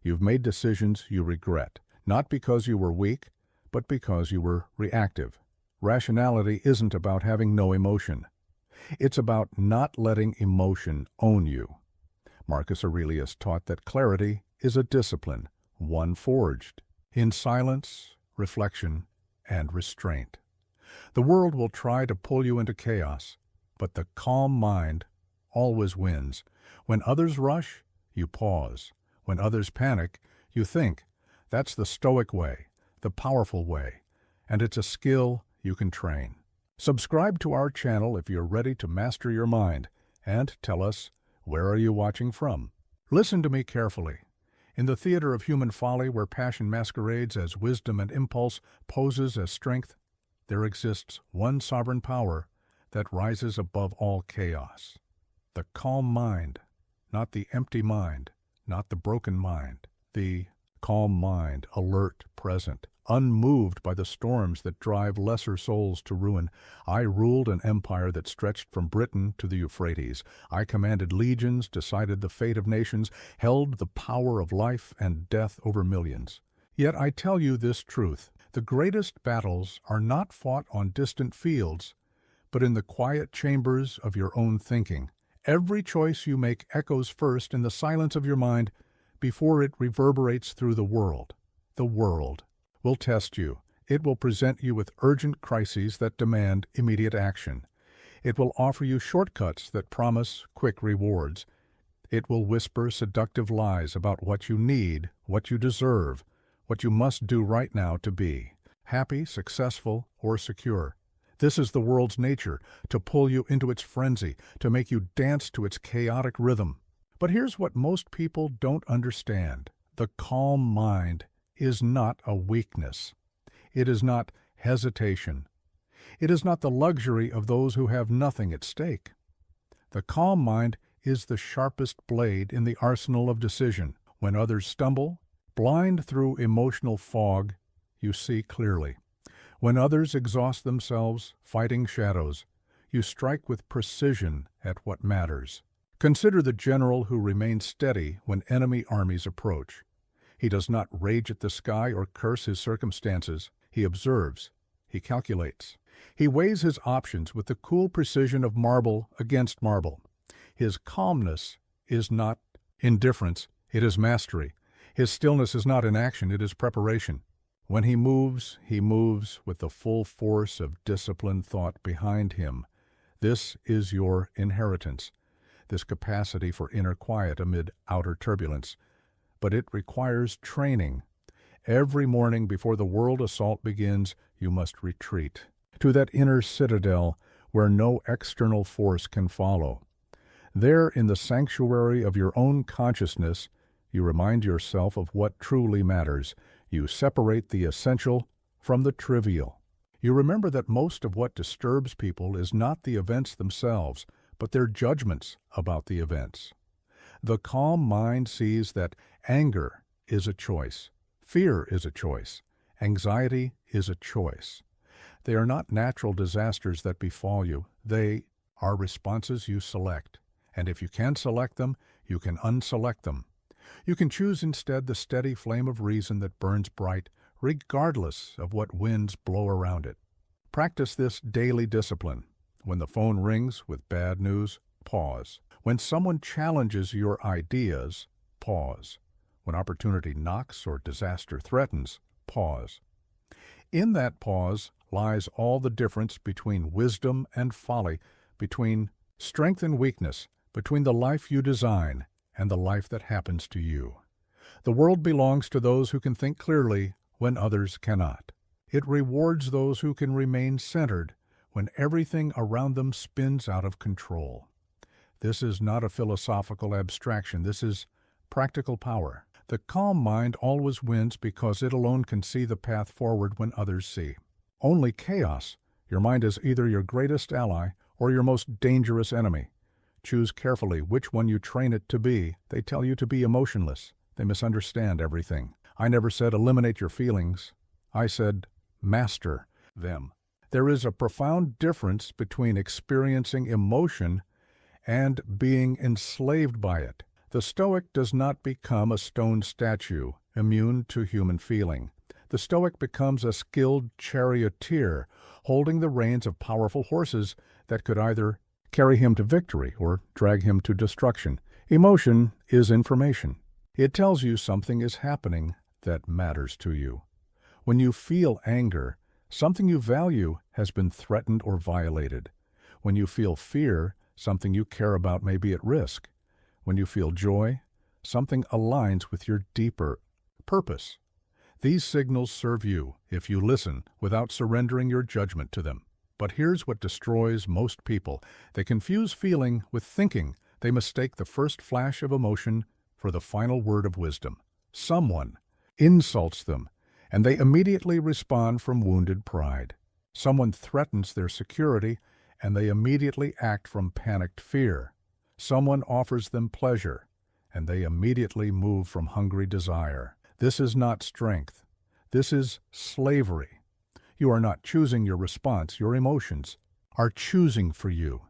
You've made decisions you regret, not because you were weak, but because you were reactive. Rationality isn't about having no emotion. It's about not letting emotion own you. Marcus Aurelius taught that clarity is a discipline, one forged in silence, reflection, and restraint. The world will try to pull you into chaos, but the calm mind always wins. When others rush, you pause. When others panic, you think. That's the stoic way, the powerful way, and it's a skill you can train. Subscribe to our channel if you're ready to master your mind, and tell us, where are you watching from? Listen to me carefully. In the theater of human folly, where passion masquerades as wisdom and impulse poses as strength, there exists one sovereign power that rises above all chaos. The calm mind, not the empty mind, not the broken mind. The calm mind, alert, present, unmoved by the storms that drive lesser souls to ruin. I ruled an empire that stretched from Britain to the Euphrates. I commanded legions, decided the fate of nations, held the power of life and death over millions. Yet I tell you this truth: the greatest battles are not fought on distant fields, but in the quiet chambers of your own thinking. Every choice you make echoes first in the silence of your mind before it reverberates through the world. The world will test you. It will present you with urgent crises that demand immediate action. It will offer you shortcuts that promise quick rewards. It will whisper seductive lies about what you need, what you deserve, what you must do right now to be happy, successful, or secure. This is the world's nature, to pull you into its frenzy, to make you dance to its chaotic rhythm. But here's what most people don't understand. The calm mind is not a weakness. It is not hesitation. It is not the luxury of those who have nothing at stake. The calm mind is the sharpest blade in the arsenal of decision. When others stumble, blind through emotional fog, you see clearly. When others exhaust themselves fighting shadows, you strike with precision at what matters. Consider the general who remains steady when enemy armies approach. He does not rage at the sky or curse his circumstances. He observes. He calculates. He weighs his options with the cool precision of marble against marble. His calmness is not indifference, it is mastery. His stillness is not inaction, it is preparation. When he moves with the full force of disciplined thought behind him. This is your inheritance, this capacity for inner quiet amid outer turbulence. But it requires training. Every morning before the world assault begins, you must retreat to that inner citadel where no external force can follow. There, in the sanctuary of your own consciousness, you remind yourself of what truly matters. You separate the essential from the trivial. You remember that most of what disturbs people is not the events themselves, but their judgments about the events. The calm mind sees that anger is a choice, fear is a choice, anxiety is a choice. They are not natural disasters that befall you. They are responses you select. And if you can select them, you can unselect them. You can choose instead the steady flame of reason that burns bright, regardless of what winds blow around it. Practice this daily discipline. When the phone rings with bad news, pause. When someone challenges your ideas, pause. When opportunity knocks or disaster threatens, pause. In that pause lies all the difference between wisdom and folly, between strength and weakness, between the life you design and the life that happens to you. The world belongs to those who can think clearly when others cannot. It rewards those who can remain centered when everything around them spins out of control. This is not a philosophical abstraction. This is practical power. The calm mind always wins because it alone can see the path forward when others see. Only chaos. Your mind is either your greatest ally or your most dangerous enemy. Choose carefully which one you train it to be. They tell you to be emotionless. They misunderstand everything. I never said eliminate your feelings. I said master them. There is a profound difference between experiencing emotion and being enslaved by it. The Stoic does not become a stone statue, immune to human feeling. The Stoic becomes a skilled charioteer, holding the reins of powerful horses that could either carry him to victory or drag him to destruction. Emotion is information. It tells you something is happening that matters to you. When you feel anger, something you value has been threatened or violated. When you feel fear, something you care about may be at risk. When you feel joy, something aligns with your deeper purpose. These signals serve you if you listen without surrendering your judgment to them. But here's what destroys most people. They confuse feeling with thinking. They mistake the first flash of emotion for the final word of wisdom. Someone insults them, and they immediately respond from wounded pride. Someone threatens their security, and they immediately act from panicked fear. Someone offers them pleasure, and they immediately move from hungry desire. This is not strength. This is slavery. You are not choosing your response. Your emotions are choosing for you.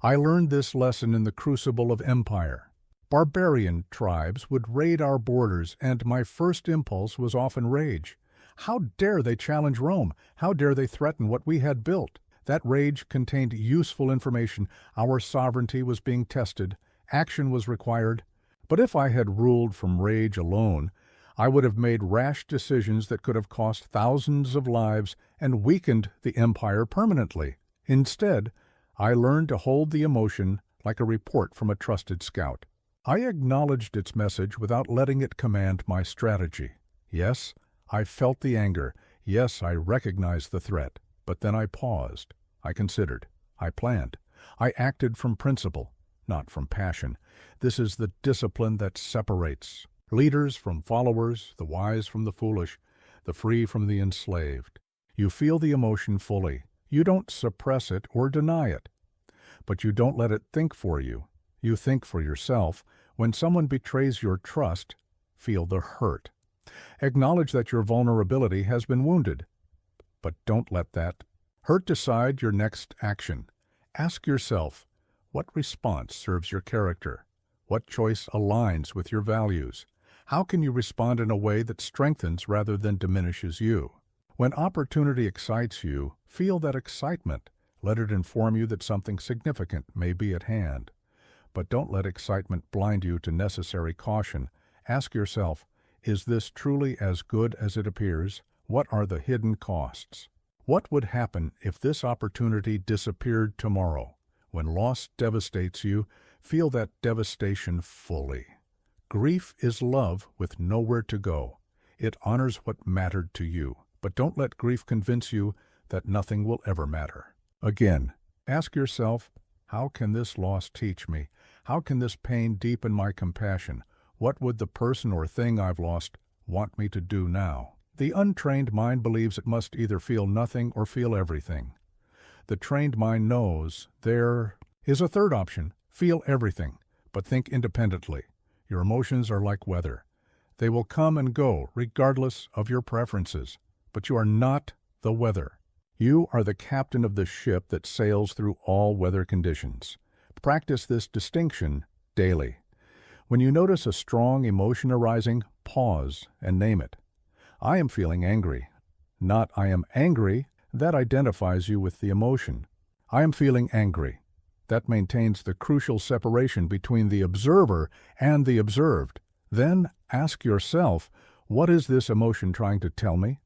I learned this lesson in the crucible of empire. Barbarian tribes would raid our borders, and my first impulse was often rage. How dare they challenge Rome? How dare they threaten what we had built? That rage contained useful information. Our sovereignty was being tested. Action was required. But if I had ruled from rage alone, I would have made rash decisions that could have cost thousands of lives and weakened the empire permanently. Instead, I learned to hold the emotion like a report from a trusted scout. I acknowledged its message without letting it command my strategy. Yes, I felt the anger. Yes, I recognized the threat. But then I paused. I considered. I planned. I acted from principle, not from passion. This is the discipline that separates leaders from followers, the wise from the foolish, the free from the enslaved. You feel the emotion fully. You don't suppress it or deny it. But you don't let it think for you. You think for yourself. When someone betrays your trust, feel the hurt. Acknowledge that your vulnerability has been wounded. But don't let that hurt decide your next action. Ask yourself, what response serves your character? What choice aligns with your values? How can you respond in a way that strengthens rather than diminishes you? When opportunity excites you, feel that excitement. Let it inform you that something significant may be at hand. But don't let excitement blind you to necessary caution. Ask yourself, is this truly as good as it appears? What are the hidden costs? What would happen if this opportunity disappeared tomorrow? When loss devastates you, feel that devastation fully. Grief is love with nowhere to go. It honors what mattered to you, but don't let grief convince you that nothing will ever matter. Again, ask yourself, how can this loss teach me? How can this pain deepen my compassion? What would the person or thing I've lost want me to do now? The untrained mind believes it must either feel nothing or feel everything. The trained mind knows there is a third option, feel everything, but think independently. Your emotions are like weather. They will come and go regardless of your preferences, but you are not the weather. You are the captain of the ship that sails through all weather conditions. Practice this distinction daily. When you notice a strong emotion arising, pause and name it. I am feeling angry. Not I am angry. That identifies you with the emotion. I am feeling angry. That maintains the crucial separation between the observer and the observed. Then ask yourself, what is this emotion trying to tell me?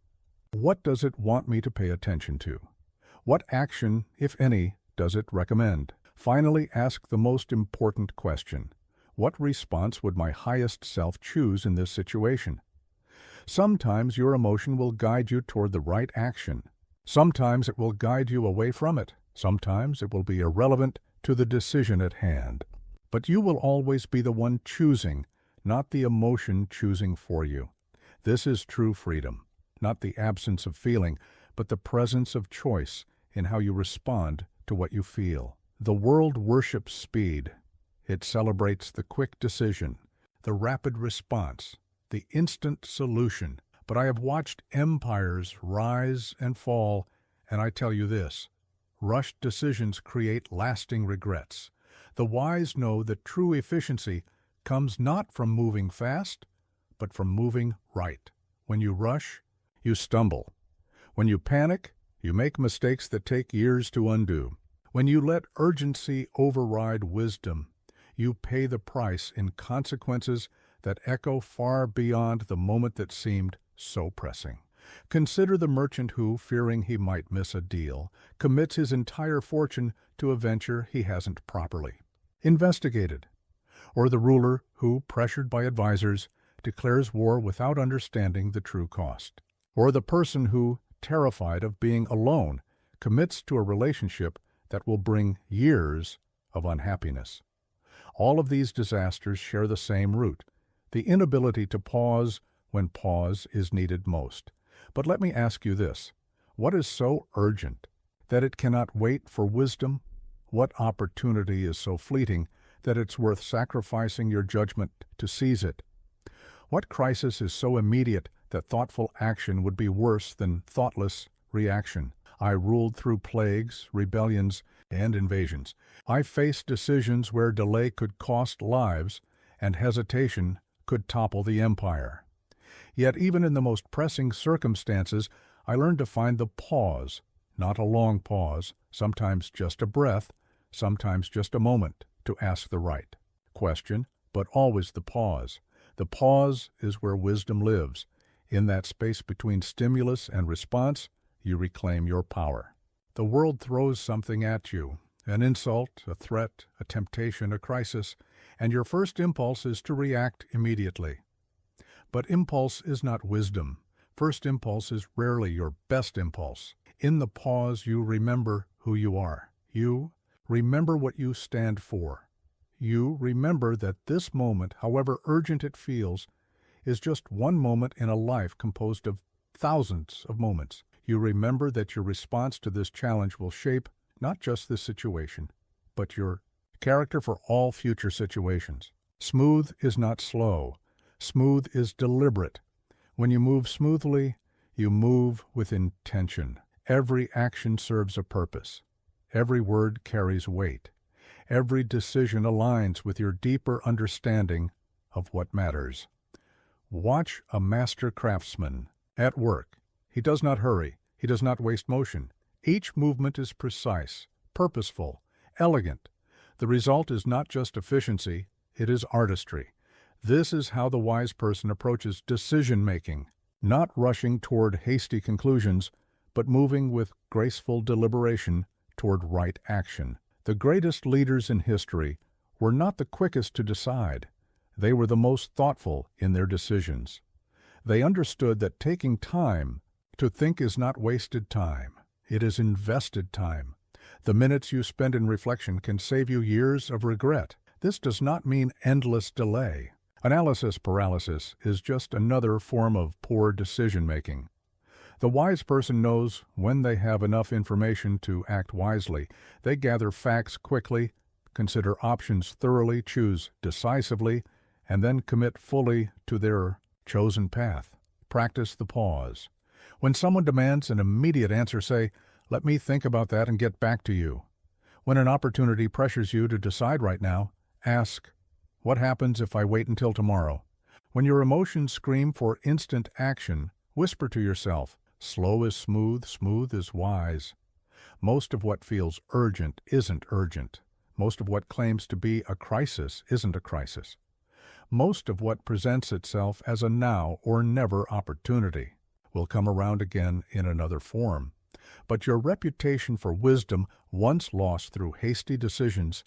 What does it want me to pay attention to? What action, if any, does it recommend? Finally, ask the most important question. What response would my highest self choose in this situation? Sometimes your emotion will guide you toward the right action. Sometimes it will guide you away from it. Sometimes it will be irrelevant to the decision at hand. But you will always be the one choosing, not the emotion choosing for you. This is true freedom, not the absence of feeling, but the presence of choice in how you respond to what you feel. The world worships speed. It celebrates the quick decision, the rapid response, the instant solution. But I have watched empires rise and fall, and I tell you this, rushed decisions create lasting regrets. The wise know that true efficiency comes not from moving fast, but from moving right. When you rush, you stumble. When you panic, you make mistakes that take years to undo. When you let urgency override wisdom, you pay the price in consequences that echo far beyond the moment that seemed so pressing. Consider the merchant who, fearing he might miss a deal, commits his entire fortune to a venture he hasn't properly investigated. Or the ruler who, pressured by advisers, declares war without understanding the true cost. Or the person who, terrified of being alone, commits to a relationship that will bring years of unhappiness. All of these disasters share the same root, the inability to pause when pause is needed most. But let me ask you this: what is so urgent that it cannot wait for wisdom? What opportunity is so fleeting that it's worth sacrificing your judgment to seize it? What crisis is so immediate that thoughtful action would be worse than thoughtless reaction? I ruled through plagues, rebellions, and invasions. I faced decisions where delay could cost lives and hesitation could topple the empire. Yet even in the most pressing circumstances, I learned to find the pause, not a long pause, sometimes just a breath, sometimes just a moment to ask the right question, but always the pause. The pause is where wisdom lives. In that space between stimulus and response, you reclaim your power. The world throws something at you, an insult, a threat, a temptation, a crisis, and your first impulse is to react immediately. But impulse is not wisdom. First impulse is rarely your best impulse. In the pause, you remember who you are. You remember what you stand for. You remember that this moment, however urgent it feels, is just one moment in a life composed of thousands of moments. You remember that your response to this challenge will shape not just this situation, but your character for all future situations. Smooth is not slow. Smooth is deliberate. When you move smoothly, you move with intention. Every action serves a purpose. Every word carries weight. Every decision aligns with your deeper understanding of what matters. Watch a master craftsman at work. He does not hurry. He does not waste motion. Each movement is precise, purposeful, elegant. The result is not just efficiency, it is artistry. This is how the wise person approaches decision-making, not rushing toward hasty conclusions, but moving with graceful deliberation toward right action. The greatest leaders in history were not the quickest to decide. They were the most thoughtful in their decisions. They understood that taking time to think is not wasted time. It is invested time. The minutes you spend in reflection can save you years of regret. This does not mean endless delay. Analysis paralysis is just another form of poor decision-making. The wise person knows when they have enough information to act wisely. They gather facts quickly, consider options thoroughly, choose decisively, and then commit fully to their chosen path. Practice the pause. When someone demands an immediate answer, say, "Let me think about that and get back to you." When an opportunity pressures you to decide right now, ask, "What happens if I wait until tomorrow?" When your emotions scream for instant action, whisper to yourself, "Slow is smooth, smooth is wise." Most of what feels urgent isn't urgent. Most of what claims to be a crisis isn't a crisis. Most of what presents itself as a now or never opportunity will come around again in another form. But your reputation for wisdom, once lost through hasty decisions,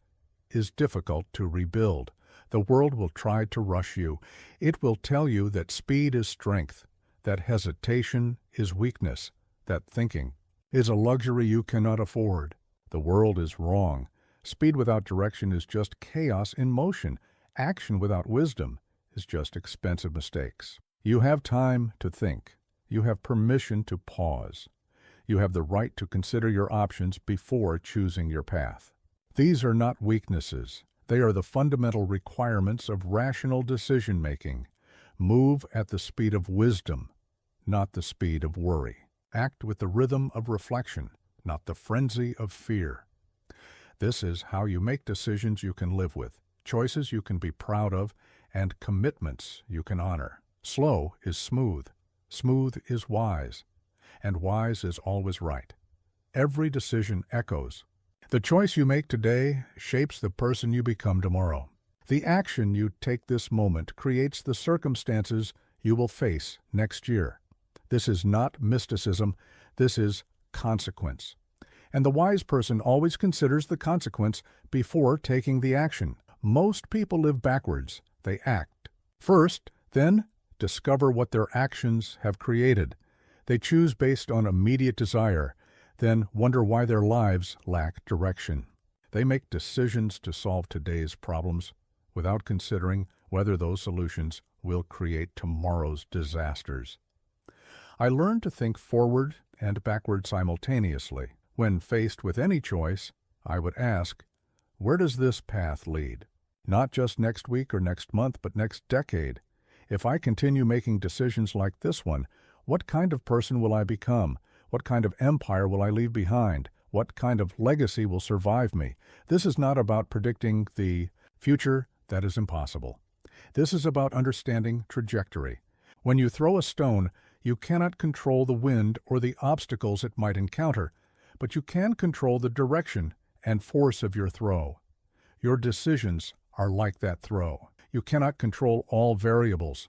is difficult to rebuild. The world will try to rush you. It will tell you that speed is strength, that hesitation is weakness, that thinking is a luxury you cannot afford. The world is wrong. Speed without direction is just chaos in motion. Action without wisdom is just expensive mistakes. You have time to think. You have permission to pause. You have the right to consider your options before choosing your path. These are not weaknesses. They are the fundamental requirements of rational decision-making. Move at the speed of wisdom, not the speed of worry. Act with the rhythm of reflection, not the frenzy of fear. This is how you make decisions you can live with, choices you can be proud of, and commitments you can honor. Slow is smooth, smooth is wise, and wise is always right. Every decision echoes. The choice you make today shapes the person you become tomorrow. The action you take this moment creates the circumstances you will face next year. This is not mysticism, this is consequence. And the wise person always considers the consequence before taking the action. Most people live backwards. They act first, then discover what their actions have created. They choose based on immediate desire, then wonder why their lives lack direction. They make decisions to solve today's problems without considering whether those solutions will create tomorrow's disasters. I learned to think forward and backward simultaneously. When faced with any choice, I would ask, where does this path lead? Not just next week or next month, but next decade. If I continue making decisions like this one, what kind of person will I become? What kind of empire will I leave behind? What kind of legacy will survive me? This is not about predicting the future. That is impossible. This is about understanding trajectory. When you throw a stone, you cannot control the wind or the obstacles it might encounter, but you can control the direction and force of your throw. Your decisions are like that throw. You cannot control all variables,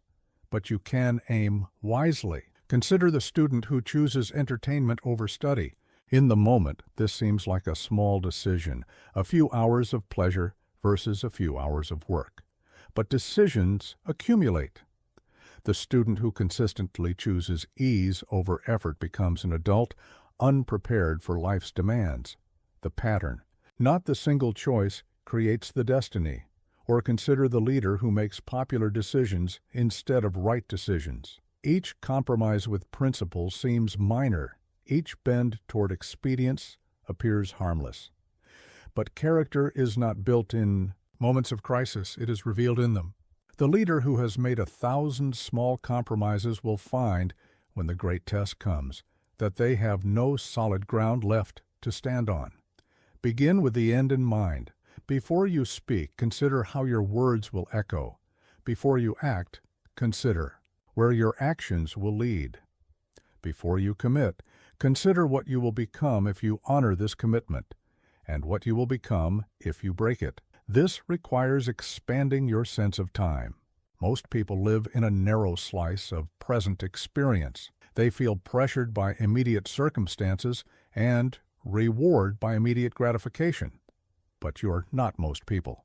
but you can aim wisely. Consider the student who chooses entertainment over study. In the moment, this seems like a small decision, a few hours of pleasure versus a few hours of work. But decisions accumulate. The student who consistently chooses ease over effort becomes an adult unprepared for life's demands. The pattern, not the single choice, creates the destiny. Or consider the leader who makes popular decisions instead of right decisions. Each compromise with principle seems minor. Each bend toward expedience appears harmless. But character is not built in moments of crisis, it is revealed in them. The leader who has made 1,000 small compromises will find, when the great test comes, that they have no solid ground left to stand on. Begin with the end in mind. Before you speak, consider how your words will echo. Before you act, consider where your actions will lead. Before you commit, consider what you will become if you honor this commitment, and what you will become if you break it. This requires expanding your sense of time. Most people live in a narrow slice of present experience. They feel pressured by immediate circumstances and reward by immediate gratification. But you're not most people.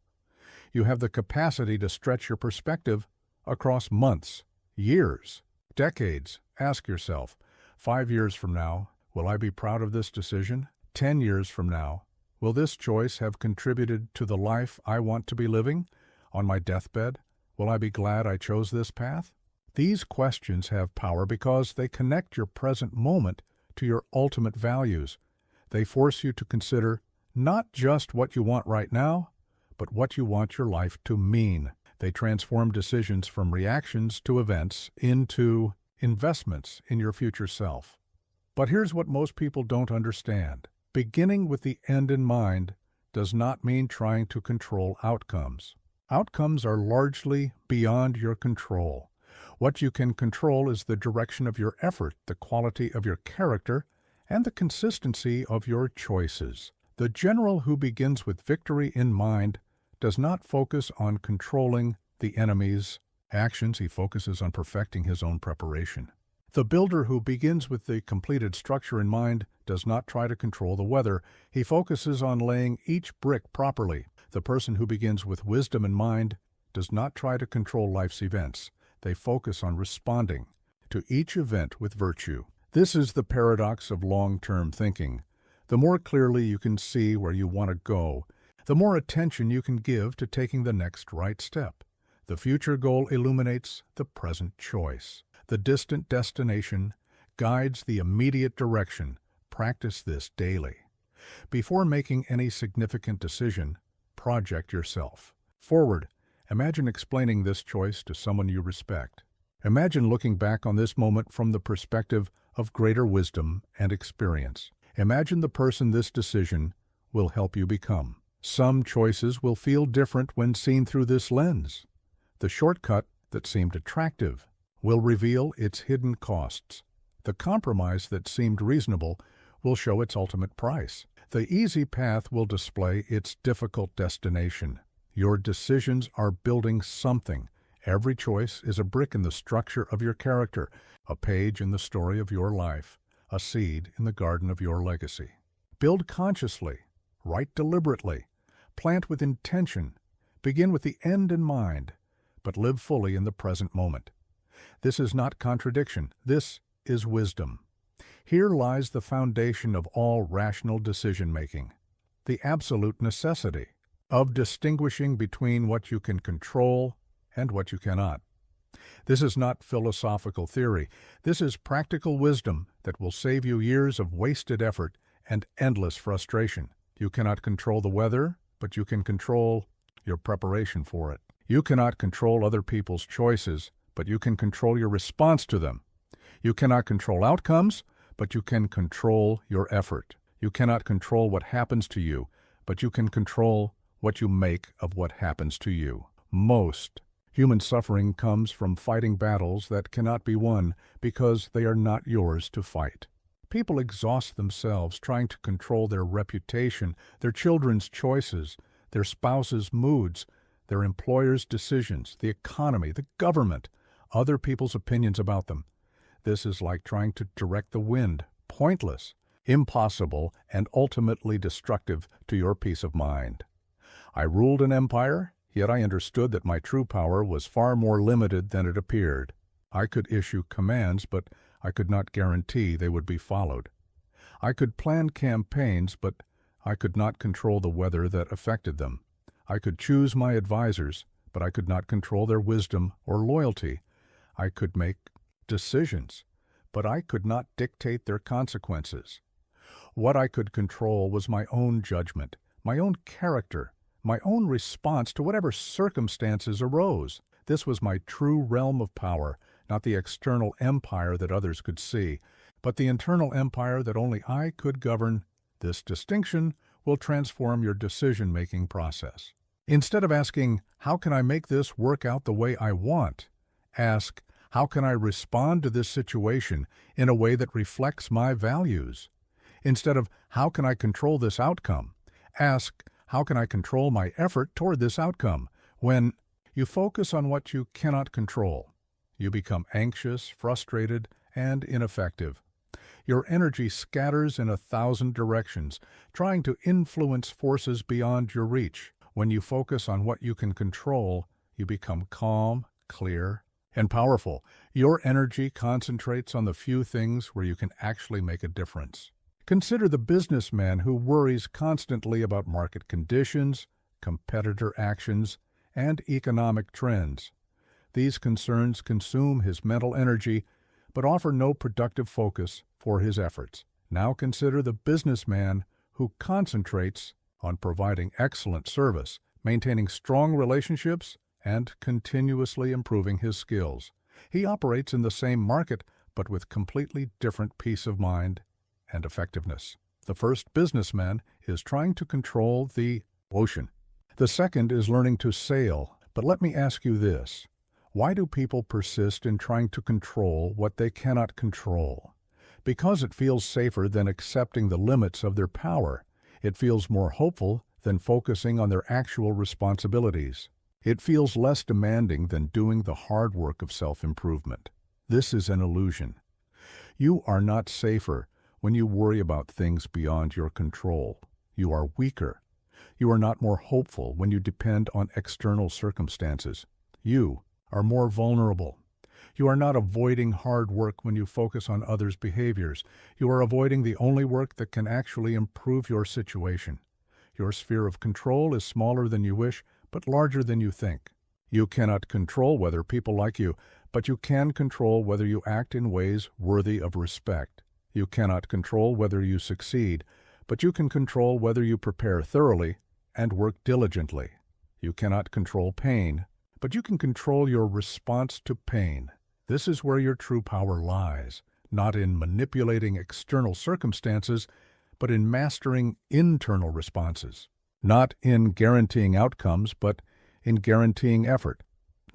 You have the capacity to stretch your perspective across months, years, decades. Ask yourself, 5 years from now, will I be proud of this decision? 10 years from now, will this choice have contributed to the life I want to be living? On my deathbed, will I be glad I chose this path? These questions have power because they connect your present moment to your ultimate values. They force you to consider not just what you want right now, but what you want your life to mean. They transform decisions from reactions to events into investments in your future self. But here's what most people don't understand. Beginning with the end in mind does not mean trying to control outcomes. Outcomes are largely beyond your control. What you can control is the direction of your effort, the quality of your character, and the consistency of your choices. The general who begins with victory in mind does not focus on controlling the enemy's actions. He focuses on perfecting his own preparation. The builder who begins with the completed structure in mind does not try to control the weather. He focuses on laying each brick properly. The person who begins with wisdom in mind does not try to control life's events. They focus on responding to each event with virtue. This is the paradox of long-term thinking. The more clearly you can see where you want to go, the more attention you can give to taking the next right step. The future goal illuminates the present choice. The distant destination guides the immediate direction. Practice this daily. Before making any significant decision, project yourself forward. Imagine explaining this choice to someone you respect. Imagine looking back on this moment from the perspective of greater wisdom and experience. Imagine the person this decision will help you become. Some choices will feel different when seen through this lens. The shortcut that seemed attractive will reveal its hidden costs. The compromise that seemed reasonable will show its ultimate price. The easy path will display its difficult destination. Your decisions are building something. Every choice is a brick in the structure of your character, a page in the story of your life, a seed in the garden of your legacy. Build consciously, write deliberately, plant with intention, begin with the end in mind, but live fully in the present moment. This is not contradiction. This is wisdom. Here lies the foundation of all rational decision-making, the absolute necessity of distinguishing between what you can control and what you cannot. This is not philosophical theory. This is practical wisdom that will save you years of wasted effort and endless frustration. You cannot control the weather, but you can control your preparation for it. You cannot control other people's choices, but you can control your response to them. You cannot control outcomes, but you can control your effort. You cannot control what happens to you, but you can control what you make of what happens to you. Most human suffering comes from fighting battles that cannot be won because they are not yours to fight. People exhaust themselves trying to control their reputation, their children's choices, their spouse's moods, their employer's decisions, the economy, the government, other people's opinions about them. This is like trying to direct the wind, pointless, impossible, and ultimately destructive to your peace of mind. I ruled an empire, yet I understood that my true power was far more limited than it appeared. I could issue commands, but I could not guarantee they would be followed. I could plan campaigns, but I could not control the weather that affected them. I could choose my advisors, but I could not control their wisdom or loyalty. I could make decisions, but I could not dictate their consequences. What I could control was my own judgment, my own character, my own response to whatever circumstances arose. This was my true realm of power, not the external empire that others could see, but the internal empire that only I could govern. This distinction will transform your decision-making process. Instead of asking, how can I make this work out the way I want? Ask, how can I respond to this situation in a way that reflects my values? Instead of, how can I control this outcome? Ask, how can I control my effort toward this outcome? When you focus on what you cannot control, you become anxious, frustrated, and ineffective. Your energy scatters in 1,000 directions, trying to influence forces beyond your reach. When you focus on what you can control, you become calm, clear, and powerful. Your energy concentrates on the few things where you can actually make a difference. Consider the businessman who worries constantly about market conditions, competitor actions, and economic trends. These concerns consume his mental energy, but offer no productive focus for his efforts. Now consider the businessman who concentrates on providing excellent service, maintaining strong relationships, and continuously improving his skills. He operates in the same market, but with completely different peace of mind and effectiveness. The first businessman is trying to control the ocean. The second is learning to sail. But let me ask you this. Why do people persist in trying to control what they cannot control? Because it feels safer than accepting the limits of their power. It feels more hopeful than focusing on their actual responsibilities. It feels less demanding than doing the hard work of self-improvement. This is an illusion. You are not safer when you worry about things beyond your control. You are weaker. You are not more hopeful when you depend on external circumstances. You are more vulnerable. You are not avoiding hard work when you focus on others' behaviors. You are avoiding the only work that can actually improve your situation. Your sphere of control is smaller than you wish, but larger than you think. You cannot control whether people like you, but you can control whether you act in ways worthy of respect. You cannot control whether you succeed, but you can control whether you prepare thoroughly and work diligently. You cannot control pain, but you can control your response to pain. This is where your true power lies, not in manipulating external circumstances, but in mastering internal responses. Not in guaranteeing outcomes, but in guaranteeing effort.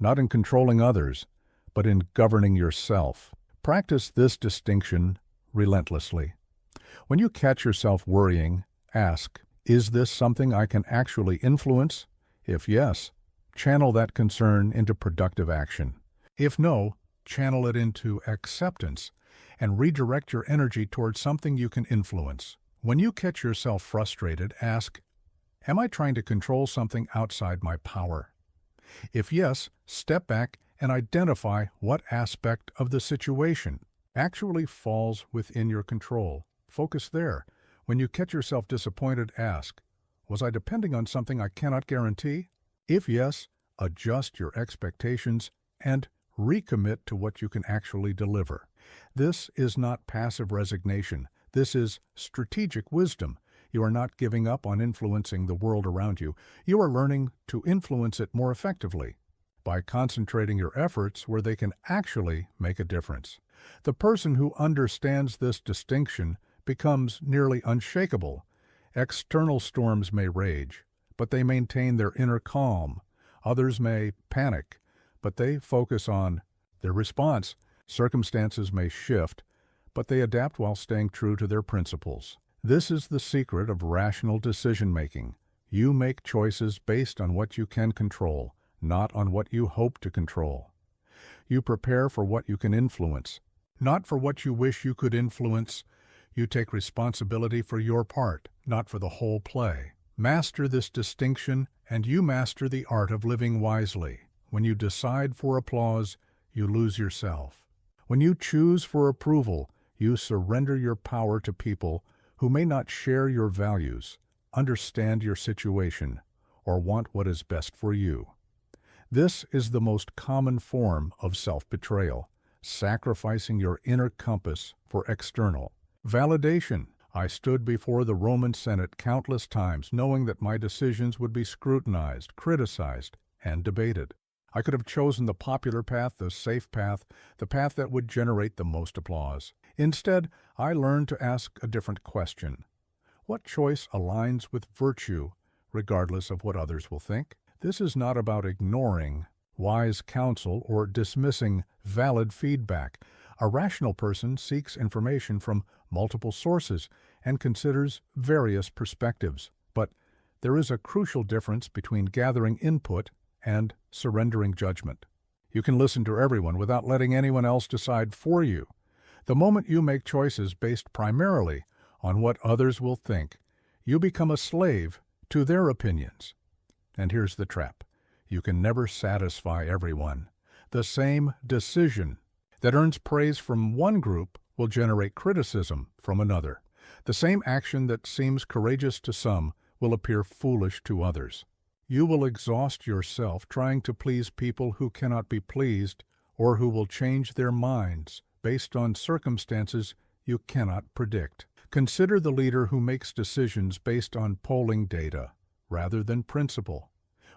not in controlling others, but in governing yourself. Practice this distinction relentlessly. When you catch yourself worrying, ask, is this something I can actually influence? If yes, channel that concern into productive action. If no, channel it into acceptance and redirect your energy towards something you can influence. When you catch yourself frustrated, ask, am I trying to control something outside my power? If yes, step back and identify what aspect of the situation actually falls within your control. Focus there. When you catch yourself disappointed, ask, was I depending on something I cannot guarantee? If yes, adjust your expectations and recommit to what you can actually deliver. This is not passive resignation. This is strategic wisdom. You are not giving up on influencing the world around you. You are learning to influence it more effectively by concentrating your efforts where they can actually make a difference. The person who understands this distinction becomes nearly unshakable. External storms may rage, but they maintain their inner calm. Others may panic, but they focus on their response. Circumstances may shift, but they adapt while staying true to their principles. This is the secret of rational decision-making. You make choices based on what you can control, not on what you hope to control. You prepare for what you can influence, not for what you wish you could influence. You take responsibility for your part, not for the whole play. Master this distinction, and you master the art of living wisely. When you decide for applause, you lose yourself. When you choose for approval, you surrender your power to people who may not share your values, understand your situation, or want what is best for you. This is the most common form of self-betrayal, sacrificing your inner compass for external validation. I stood before the Roman Senate countless times knowing that my decisions would be scrutinized, criticized, and debated. I could have chosen the popular path, the safe path, the path that would generate the most applause. Instead, I learned to ask a different question. What choice aligns with virtue, regardless of what others will think? This is not about ignoring wise counsel or dismissing valid feedback. A rational person seeks information from multiple sources and considers various perspectives. But there is a crucial difference between gathering input and surrendering judgment. You can listen to everyone without letting anyone else decide for you. The moment you make choices based primarily on what others will think, you become a slave to their opinions. And here's the trap. You can never satisfy everyone. The same decision that earns praise from one group will generate criticism from another. The same action that seems courageous to some will appear foolish to others. You will exhaust yourself trying to please people who cannot be pleased or who will change their minds based on circumstances you cannot predict. Consider the leader who makes decisions based on polling data rather than principle.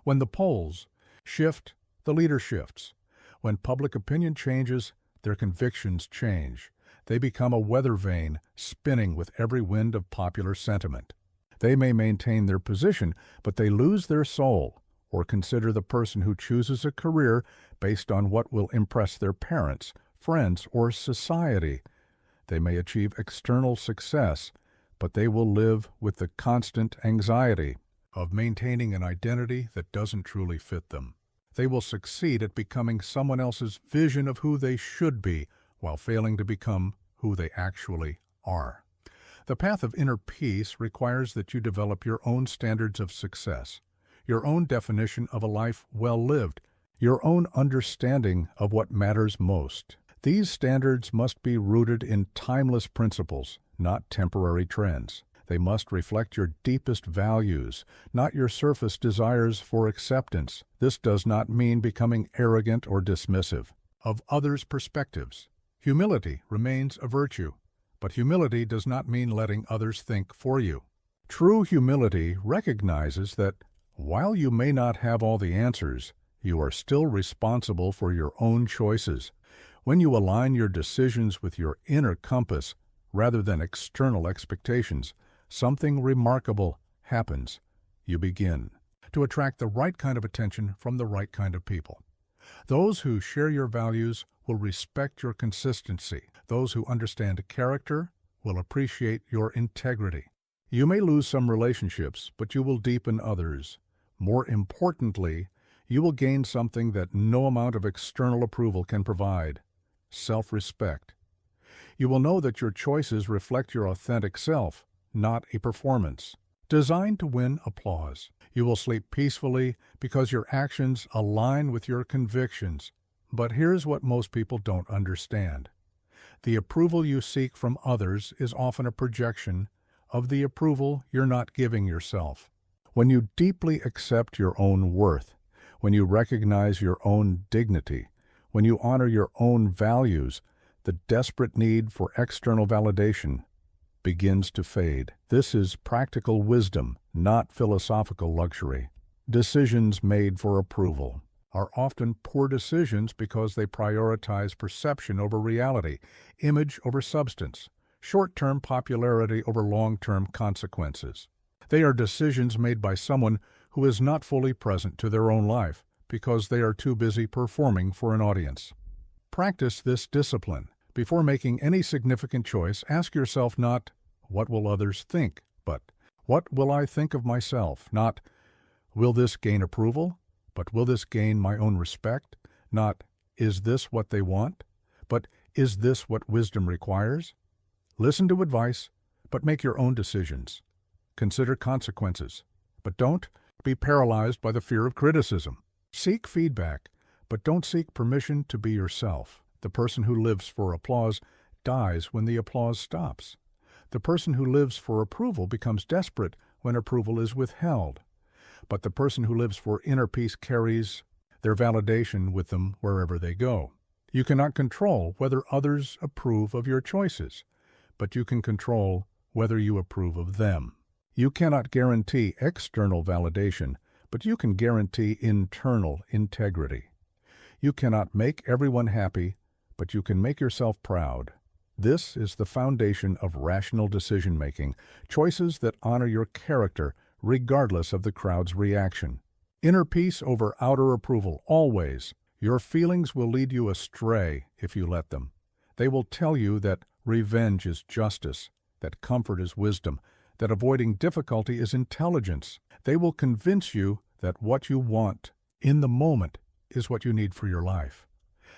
When the polls shift, the leader shifts. When public opinion changes, their convictions change. They become a weather vane spinning with every wind of popular sentiment. They may maintain their position, but they lose their soul. Or consider the person who chooses a career based on what will impress their parents, friends, or society. They may achieve external success, but they will live with the constant anxiety of maintaining an identity that doesn't truly fit them. They will succeed at becoming someone else's vision of who they should be while failing to become who they actually are. The path of inner peace requires that you develop your own standards of success, your own definition of a life well lived, your own understanding of what matters most. These standards must be rooted in timeless principles, not temporary trends. They must reflect your deepest values, not your surface desires for acceptance. This does not mean becoming arrogant or dismissive of others' perspectives. Humility remains a virtue, but humility does not mean letting others think for you. True humility recognizes that while you may not have all the answers, you are still responsible for your own choices. When you align your decisions with your inner compass rather than external expectations, something remarkable happens. You begin to attract the right kind of attention from the right kind of people. Those who share your values will respect your consistency. Those who understand character will appreciate your integrity. You may lose some relationships, but you will deepen others. More importantly, you will gain something that no amount of external approval can provide: self-respect. You will know that your choices reflect your authentic self, not a performance designed to win applause. You will sleep peacefully because your actions align with your convictions. But here's what most people don't understand. The approval you seek from others is often a projection of the approval you're not giving yourself. When you deeply accept your own worth, when you recognize your own dignity, when you honor your own values, the desperate need for external validation begins to fade. This is practical wisdom, not philosophical luxury. Decisions made for approval are often poor decisions because they prioritize perception over reality, image over substance, short-term popularity over long-term consequences. They are decisions made by someone who is not fully present to their own life because they are too busy performing for an audience. Practice this discipline. Before making any significant choice, ask yourself not, "What will others think?" but, "What will I think of myself?" Not, "Will this gain approval?" but, "Will this gain my own respect?" Not, "Is this what they want?" but, "Is this what wisdom requires?" Listen to advice, but make your own decisions. Consider consequences, but don't be paralyzed by the fear of criticism. Seek feedback, but don't seek permission to be yourself. The person who lives for applause dies when the applause stops. The person who lives for approval becomes desperate when approval is withheld. But the person who lives for inner peace carries their validation with them wherever they go. You cannot control whether others approve of your choices, but you can control whether you approve of them. You cannot guarantee external validation, but you can guarantee internal integrity. You cannot make everyone happy, but you can make yourself proud. This is the foundation of rational decision-making, choices that honor your character regardless of the crowd's reaction. Inner peace over outer approval, always. Your feelings will lead you astray if you let them. They will tell you that revenge is justice, that comfort is wisdom, that avoiding difficulty is intelligence. They will convince you that what you want in the moment is what you need for your life.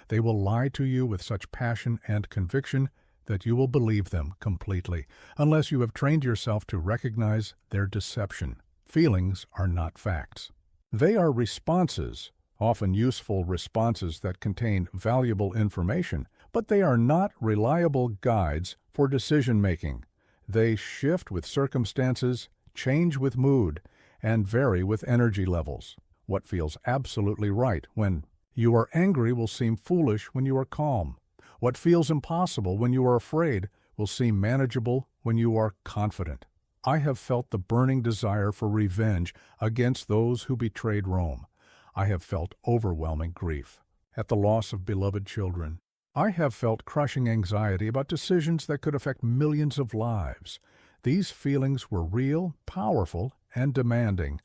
They will lie to you with such passion and conviction that you will believe them completely, unless you have trained yourself to recognize their deception. Feelings are not facts. They are responses, often useful responses that contain valuable information, but they are not reliable guides for decision-making. They shift with circumstances, change with mood, and vary with energy levels. What feels absolutely right when you are angry will seem foolish when you are calm. What feels impossible when you are afraid will seem manageable when you are confident. I have felt the burning desire for revenge against those who betrayed Rome. I have felt overwhelming grief at the loss of beloved children. I have felt crushing anxiety about decisions that could affect millions of lives. These feelings were real, powerful, and demanding,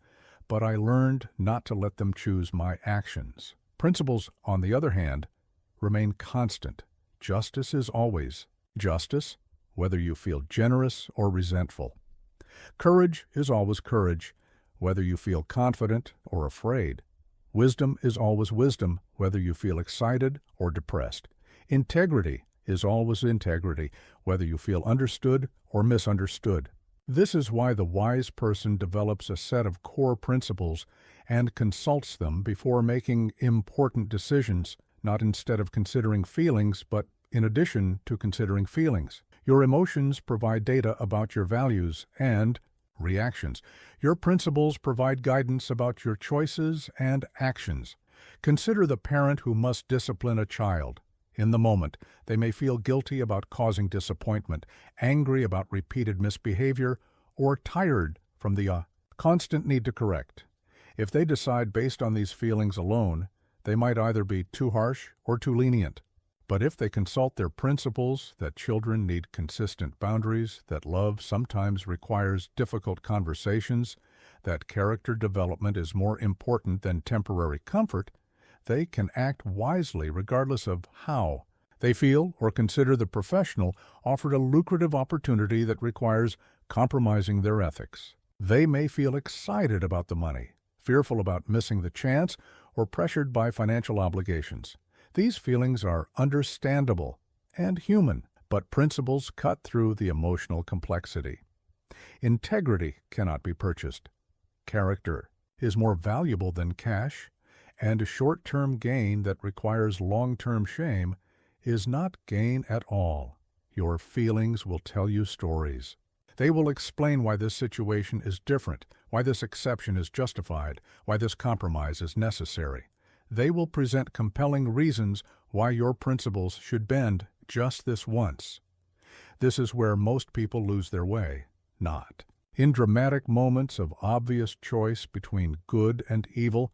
but I learned not to let them choose my actions. Principles, on the other hand, remain constant. Justice is always justice, whether you feel generous or resentful. Courage is always courage, whether you feel confident or afraid. Wisdom is always wisdom, whether you feel excited or depressed. Integrity is always integrity, whether you feel understood or misunderstood. This is why the wise person develops a set of core principles and consults them before making important decisions, not instead of considering feelings, but in addition to considering feelings. Your emotions provide data about your values and reactions. Your principles provide guidance about your choices and actions. Consider the parent who must discipline a child. In the moment, they may feel guilty about causing disappointment, angry about repeated misbehavior, or tired from the constant need to correct. If they decide based on these feelings alone, they might either be too harsh or too lenient. But if they consult their principles that children need consistent boundaries, that love sometimes requires difficult conversations, that character development is more important than temporary comfort, they can act wisely regardless of how. They feel or consider the professional offered a lucrative opportunity that requires compromising their ethics. They may feel excited about the money, fearful about missing the chance, or pressured by financial obligations. These feelings are understandable and human, but principles cut through the emotional complexity. Integrity cannot be purchased. Character is more valuable than cash, and a short-term gain that requires long-term shame is not gain at all. Your feelings will tell you stories. They will explain why this situation is different, why this exception is justified, why this compromise is necessary. They will present compelling reasons why your principles should bend just this once. This is where most people lose their way. Not in dramatic moments of obvious choice between good and evil,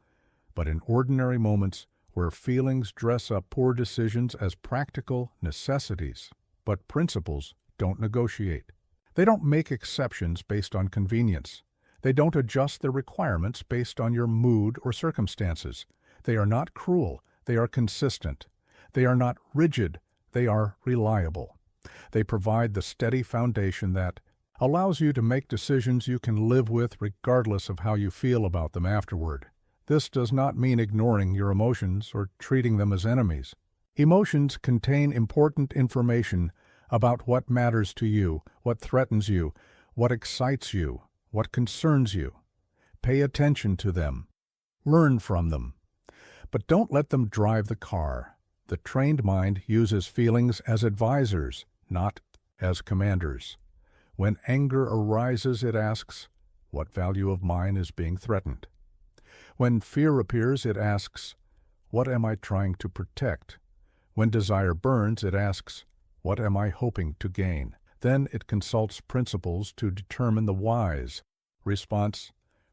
but in ordinary moments where feelings dress up poor decisions as practical necessities. But principles don't negotiate. They don't make exceptions based on convenience. They don't adjust their requirements based on your mood or circumstances. They are not cruel. They are consistent. They are not rigid. They are reliable. They provide the steady foundation that allows you to make decisions you can live with regardless of how you feel about them afterward. This does not mean ignoring your emotions or treating them as enemies. Emotions contain important information about what matters to you, what threatens you, what excites you, what concerns you. Pay attention to them. Learn from them. But don't let them drive the car. The trained mind uses feelings as advisors, not as commanders. When anger arises, it asks, what value of mine is being threatened? When fear appears, it asks, what am I trying to protect? When desire burns, it asks, what am I hoping to gain? Then it consults principles to determine the whys. Response: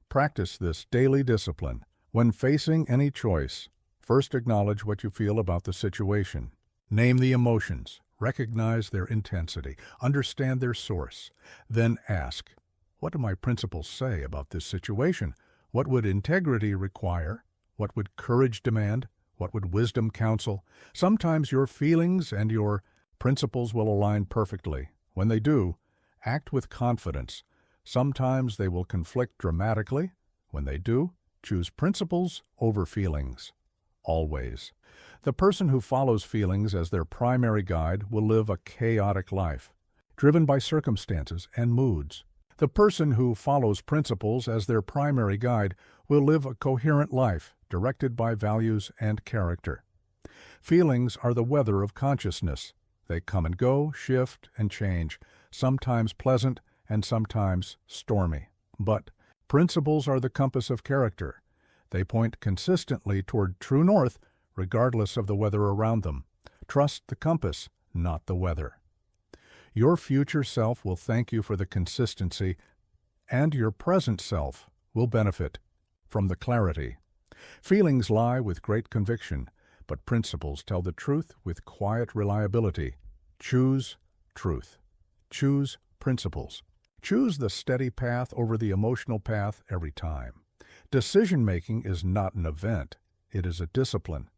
practice this daily discipline. When facing any choice, first acknowledge what you feel about the situation. Name the emotions. Recognize their intensity. Understand their source. Then ask, what do my principles say about this situation? What would integrity require? What would courage demand? What would wisdom counsel? Sometimes your feelings and your principles will align perfectly. When they do, act with confidence. Sometimes they will conflict dramatically. When they do, choose principles over feelings. Always. The person who follows feelings as their primary guide will live a chaotic life, driven by circumstances and moods. The person who follows principles as their primary guide will live a coherent life, directed by values and character. Feelings are the weather of consciousness. They come and go, shift and change, sometimes pleasant and sometimes stormy. But principles are the compass of character. They point consistently toward true north, regardless of the weather around them. Trust the compass, not the weather. Your future self will thank you for the consistency, and your present self will benefit from the clarity. Feelings lie with great conviction, but principles tell the truth with quiet reliability. Choose truth. Choose principles. Choose the steady path over the emotional path every time. Decision-making is not an event. It is a discipline.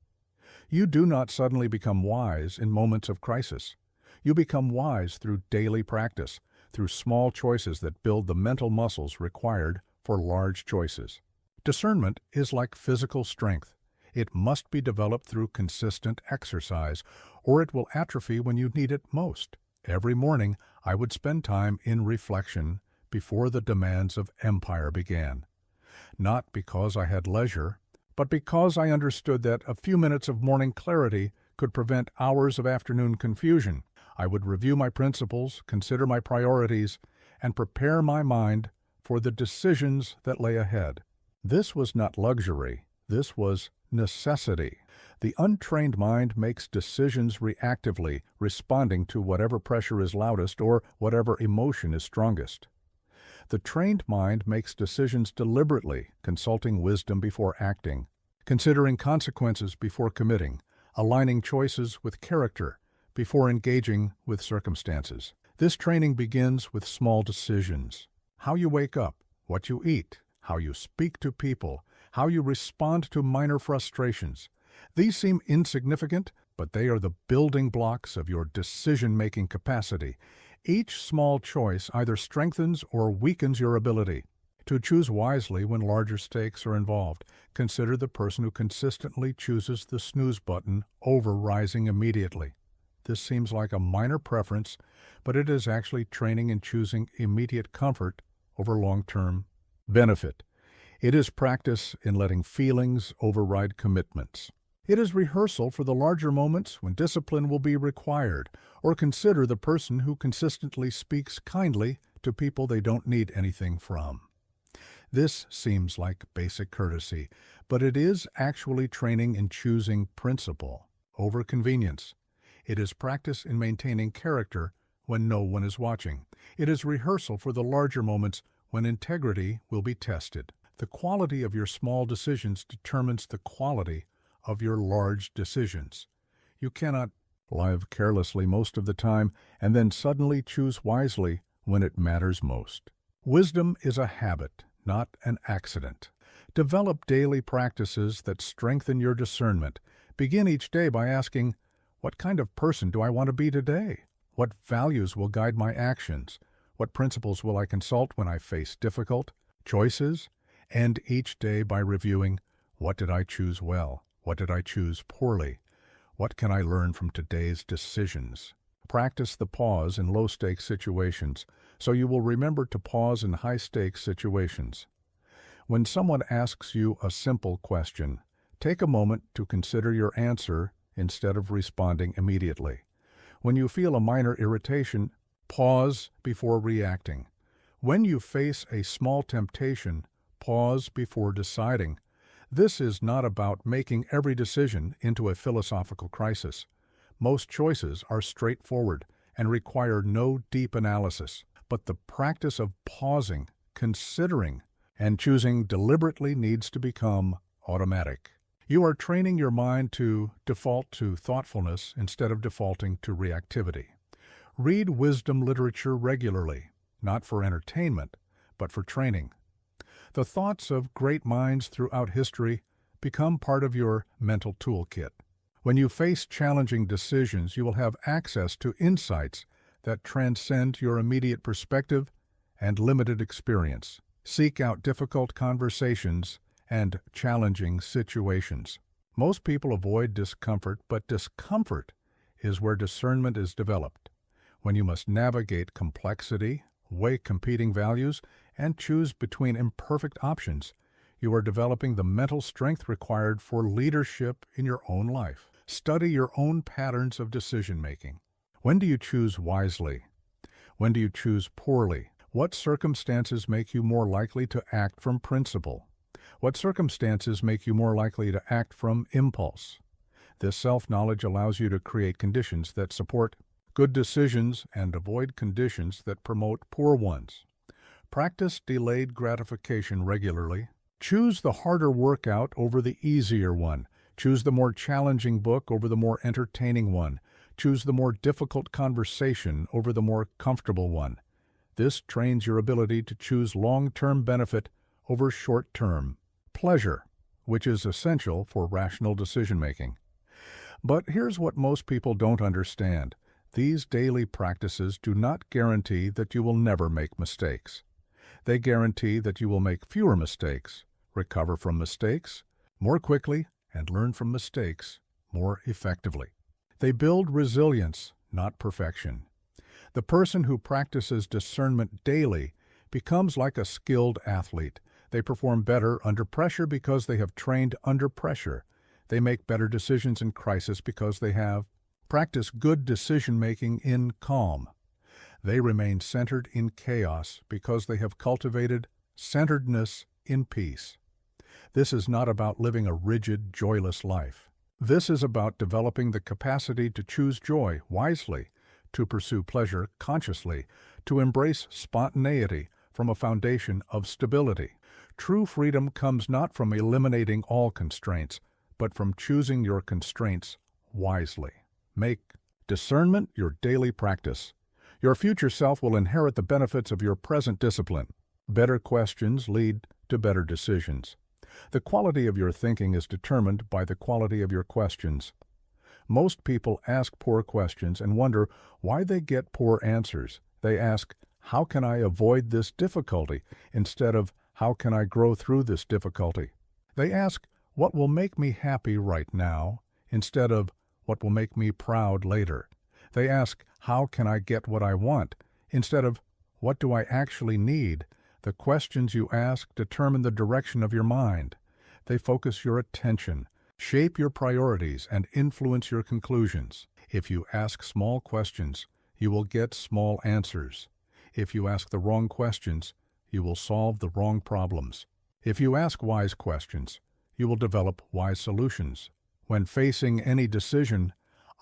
You do not suddenly become wise in moments of crisis. You become wise through daily practice, through small choices that build the mental muscles required for large choices. Discernment is like physical strength. It must be developed through consistent exercise, or it will atrophy when you need it most. Every morning, I would spend time in reflection before the demands of empire began. Not because I had leisure, but because I understood that a few minutes of morning clarity could prevent hours of afternoon confusion. I would review my principles, consider my priorities, and prepare my mind for the decisions that lay ahead. This was not luxury. This was necessity. The untrained mind makes decisions reactively, responding to whatever pressure is loudest or whatever emotion is strongest. The trained mind makes decisions deliberately, consulting wisdom before acting, considering consequences before committing, aligning choices with character before engaging with circumstances. This training begins with small decisions. How you wake up, what you eat, how you speak to people, how you respond to minor frustrations. These seem insignificant, but they are the building blocks of your decision-making capacity. Each small choice either strengthens or weakens your ability to choose wisely when larger stakes are involved. Consider the person who consistently chooses the snooze button over rising immediately. This seems like a minor preference, but it is actually training in choosing immediate comfort over long-term benefit. It is practice in letting feelings override commitments. It is rehearsal for the larger moments when discipline will be required, or consider the person who consistently speaks kindly to people they don't need anything from. This seems like basic courtesy, but it is actually training in choosing principle over convenience. It is practice in maintaining character when no one is watching. It is rehearsal for the larger moments when integrity will be tested. The quality of your small decisions determines the quality of your large decisions. You cannot live carelessly most of the time and then suddenly choose wisely when it matters most. Wisdom is a habit, not an accident. Develop daily practices that strengthen your discernment. Begin each day by asking, what kind of person do I want to be today? What values will guide my actions? What principles will I consult when I face difficult choices? End each day by reviewing, what did I choose well? What did I choose poorly? What can I learn from today's decisions? Practice the pause in low-stakes situations, so you will remember to pause in high-stakes situations. When someone asks you a simple question, take a moment to consider your answer instead of responding immediately. When you feel a minor irritation, pause before reacting. When you face a small temptation, pause before deciding. This is not about making every decision into a philosophical crisis. Most choices are straightforward and require no deep analysis, but the practice of pausing, considering, and choosing deliberately needs to become automatic. You are training your mind to default to thoughtfulness instead of defaulting to reactivity. Read wisdom literature regularly, not for entertainment, but for training. The thoughts of great minds throughout history become part of your mental toolkit. When you face challenging decisions, you will have access to insights that transcend your immediate perspective and limited experience. Seek out difficult conversations and challenging situations. Most people avoid discomfort, but discomfort is where discernment is developed. When you must navigate complexity, weigh competing values, and choose between imperfect options, you are developing the mental strength required for leadership in your own life. Study your own patterns of decision-making. When do you choose wisely? When do you choose poorly? What circumstances make you more likely to act from principle? What circumstances make you more likely to act from impulse? This self-knowledge allows you to create conditions that support good decisions and avoid conditions that promote poor ones. Practice delayed gratification regularly. Choose the harder workout over the easier one. Choose the more challenging book over the more entertaining one. Choose the more difficult conversation over the more comfortable one. This trains your ability to choose long-term benefit over short-term pleasure, which is essential for rational decision-making. But here's what most people don't understand. These daily practices do not guarantee that you will never make mistakes. They guarantee that you will make fewer mistakes, recover from mistakes more quickly, and learn from mistakes more effectively. They build resilience, not perfection. The person who practices discernment daily becomes like a skilled athlete. They perform better under pressure because they have trained under pressure. They make better decisions in crisis because they have practiced good decision-making in calm. They remain centered in chaos because they have cultivated centeredness in peace. This is not about living a rigid, joyless life. This is about developing the capacity to choose joy wisely, to pursue pleasure consciously, to embrace spontaneity from a foundation of stability. True freedom comes not from eliminating all constraints, but from choosing your constraints wisely. Make discernment your daily practice. Your future self will inherit the benefits of your present discipline. Better questions lead to better decisions. The quality of your thinking is determined by the quality of your questions. Most people ask poor questions and wonder why they get poor answers. They ask, how can I avoid this difficulty, instead of how can I grow through this difficulty? They ask, what will make me happy right now, instead of what will make me proud later. They ask, how can I get what I want, instead of what do I actually need? The questions you ask determine the direction of your mind. They focus your attention, shape your priorities, and influence your conclusions. If you ask small questions, you will get small answers. If you ask the wrong questions, you will solve the wrong problems. If you ask wise questions, you will develop wise solutions. When facing any decision,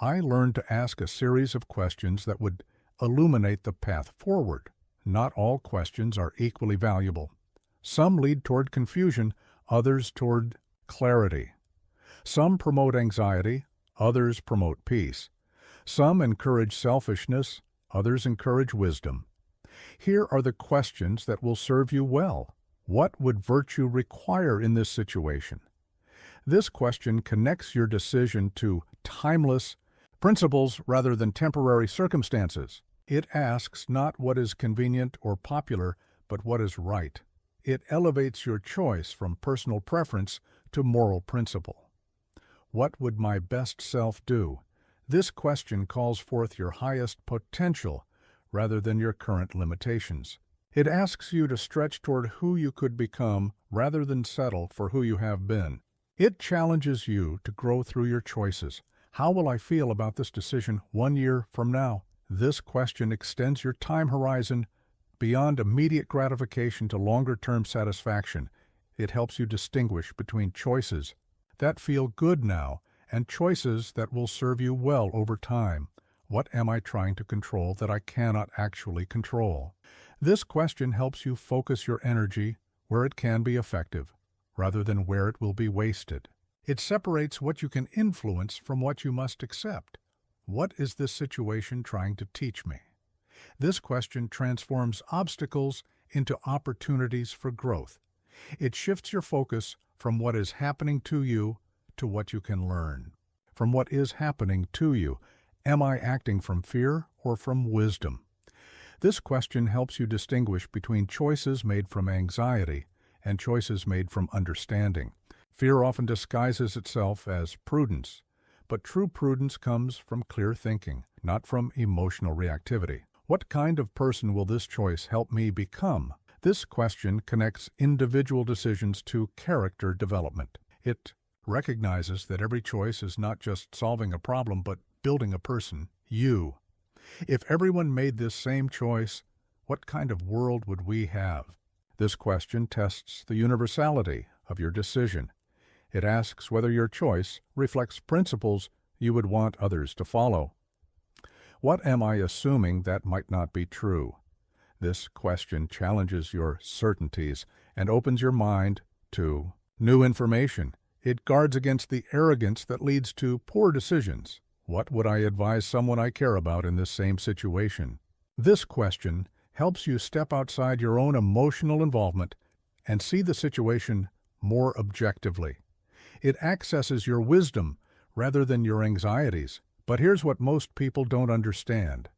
I learned to ask a series of questions that would illuminate the path forward. Not all questions are equally valuable. Some lead toward confusion, others toward clarity. Some promote anxiety, others promote peace. Some encourage selfishness, others encourage wisdom. Here are the questions that will serve you well. What would virtue require in this situation? This question connects your decision to timeless principles rather than temporary circumstances. It asks not what is convenient or popular, but what is right. It elevates your choice from personal preference to moral principle. What would my best self do? This question calls forth your highest potential rather than your current limitations. It asks you to stretch toward who you could become rather than settle for who you have been. It challenges you to grow through your choices. How will I feel about this decision 1 year from now? This question extends your time horizon beyond immediate gratification to longer-term satisfaction. It helps you distinguish between choices that feel good now and choices that will serve you well over time. What am I trying to control that I cannot actually control? This question helps you focus your energy where it can be effective, rather than where it will be wasted. It separates what you can influence from what you must accept. What is this situation trying to teach me? This question transforms obstacles into opportunities for growth. It shifts your focus from what is happening to you to what you can learn. From what is happening to you, am I acting from fear or from wisdom? This question helps you distinguish between choices made from anxiety and choices made from understanding. Fear often disguises itself as prudence, but true prudence comes from clear thinking, not from emotional reactivity. What kind of person will this choice help me become? This question connects individual decisions to character development. It recognizes that every choice is not just solving a problem, but building a person, you. If everyone made this same choice, what kind of world would we have? This question tests the universality of your decision. It asks whether your choice reflects principles you would want others to follow. What am I assuming that might not be true? This question challenges your certainties and opens your mind to new information. It guards against the arrogance that leads to poor decisions. What would I advise someone I care about in this same situation? This question helps you step outside your own emotional involvement and see the situation more objectively. It accesses your wisdom rather than your anxieties. But here's what most people don't understand.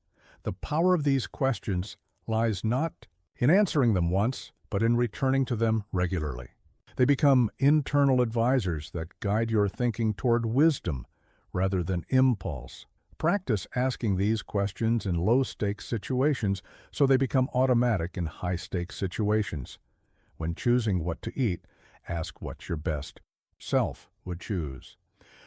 The power of these questions lies not in answering them once, but in returning to them regularly. They become internal advisors that guide your thinking toward wisdom rather than impulse. Practice asking these questions in low-stakes situations so they become automatic in high-stakes situations. When choosing what to eat, ask what your best self would choose.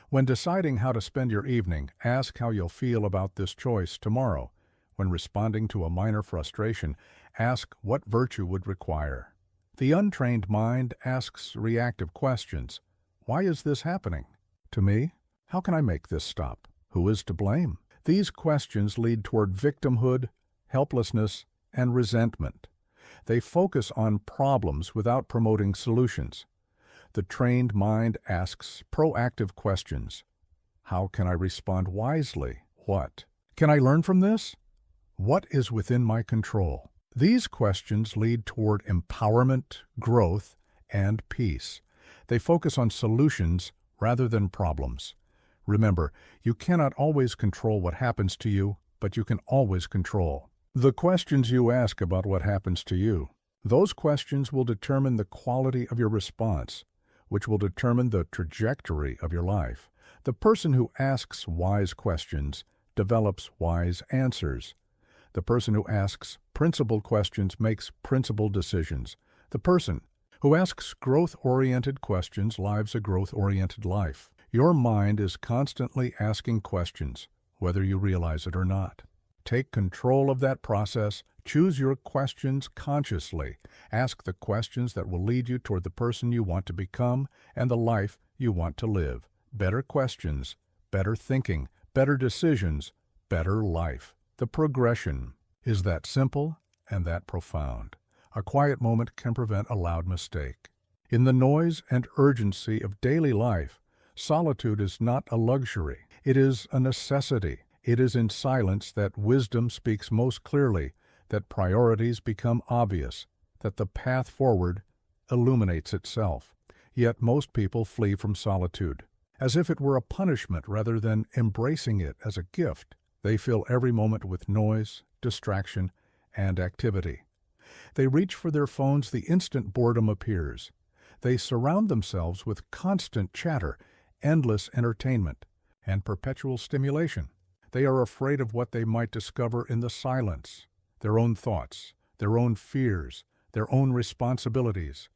When deciding how to spend your evening, ask how you'll feel about this choice tomorrow. When responding to a minor frustration, ask what virtue would require. The untrained mind asks reactive questions. Why is this happening to me? How can I make this stop? Who is to blame? These questions lead toward victimhood, helplessness, and resentment. They focus on problems without promoting solutions. The trained mind asks proactive questions. How can I respond wisely? What can I learn from this? What is within my control? These questions lead toward empowerment, growth, and peace. They focus on solutions rather than problems. Remember, you cannot always control what happens to you, but you can always control the questions you ask about what happens to you. Those questions will determine the quality of your response, which will determine the trajectory of your life. The person who asks wise questions develops wise answers. The person who asks principled questions makes principled decisions. The person who asks growth-oriented questions lives a growth-oriented life. Your mind is constantly asking questions, whether you realize it or not. Take control of that process. Choose your questions consciously. Ask the questions that will lead you toward the person you want to become and the life you want to live. Better questions, better thinking, better decisions, better life. The progression is that simple and that profound. A quiet moment can prevent a loud mistake. In the noise and urgency of daily life, solitude is not a luxury. It is a necessity. It is in silence that wisdom speaks most clearly, that priorities become obvious, that the path forward illuminates itself. Yet most people flee from solitude, as if it were a punishment rather than embracing it as a gift. They fill every moment with noise, distraction, and activity. They reach for their phones the instant boredom appears. They surround themselves with constant chatter, endless entertainment, and perpetual stimulation. They are afraid of what they might discover in the silence, their own thoughts, their own fears, their own responsibilities.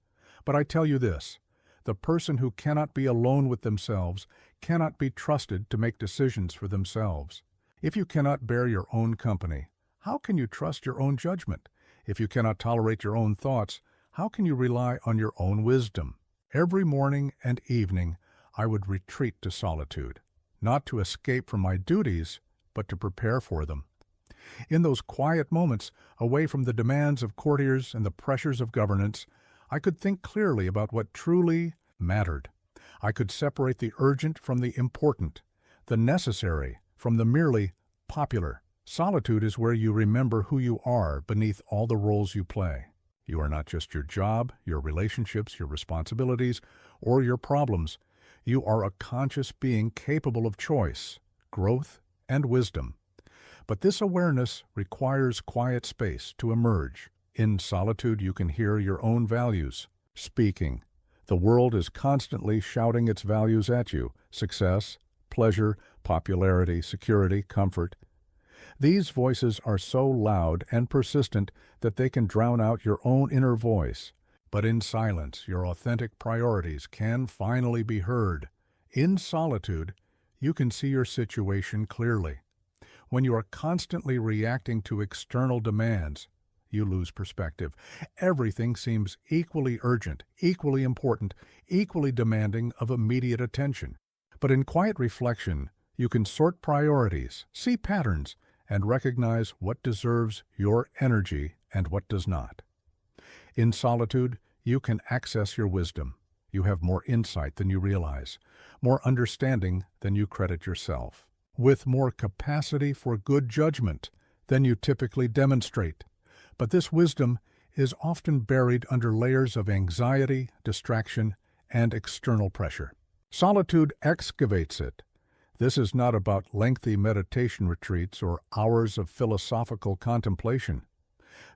But I tell you this, the person who cannot be alone with themselves cannot be trusted to make decisions for themselves. If you cannot bear your own company, how can you trust your own judgment? If you cannot tolerate your own thoughts, how can you rely on your own wisdom? Every morning and evening, I would retreat to solitude, not to escape from my duties, but to prepare for them. In those quiet moments, away from the demands of courtiers and the pressures of governance, I could think clearly about what truly mattered. I could separate the urgent from the important, the necessary from the merely popular. Solitude is where you remember who you are beneath all the roles you play. You are not just your job, your relationships, your responsibilities, or your problems. You are a conscious being capable of choice, growth, and wisdom. But this awareness requires quiet space to emerge. In solitude, you can hear your own values speaking. The world is constantly shouting its values at you: success, pleasure, popularity, security, comfort. These voices are so loud and persistent that they can drown out your own inner voice. But in silence, your authentic priorities can finally be heard. In solitude, you can see your situation clearly. When you are constantly reacting to external demands, you lose perspective. Everything seems equally urgent, equally important, equally demanding of immediate attention. But in quiet reflection, you can sort priorities, see patterns, and recognize what deserves your energy and what does not. In solitude, you can access your wisdom. You have more insight than you realize, more understanding than you credit yourself, with more capacity for good judgment than you typically demonstrate. But this wisdom is often buried under layers of anxiety, distraction, and external pressure. Solitude excavates it. This is not about lengthy meditation retreats or hours of philosophical contemplation.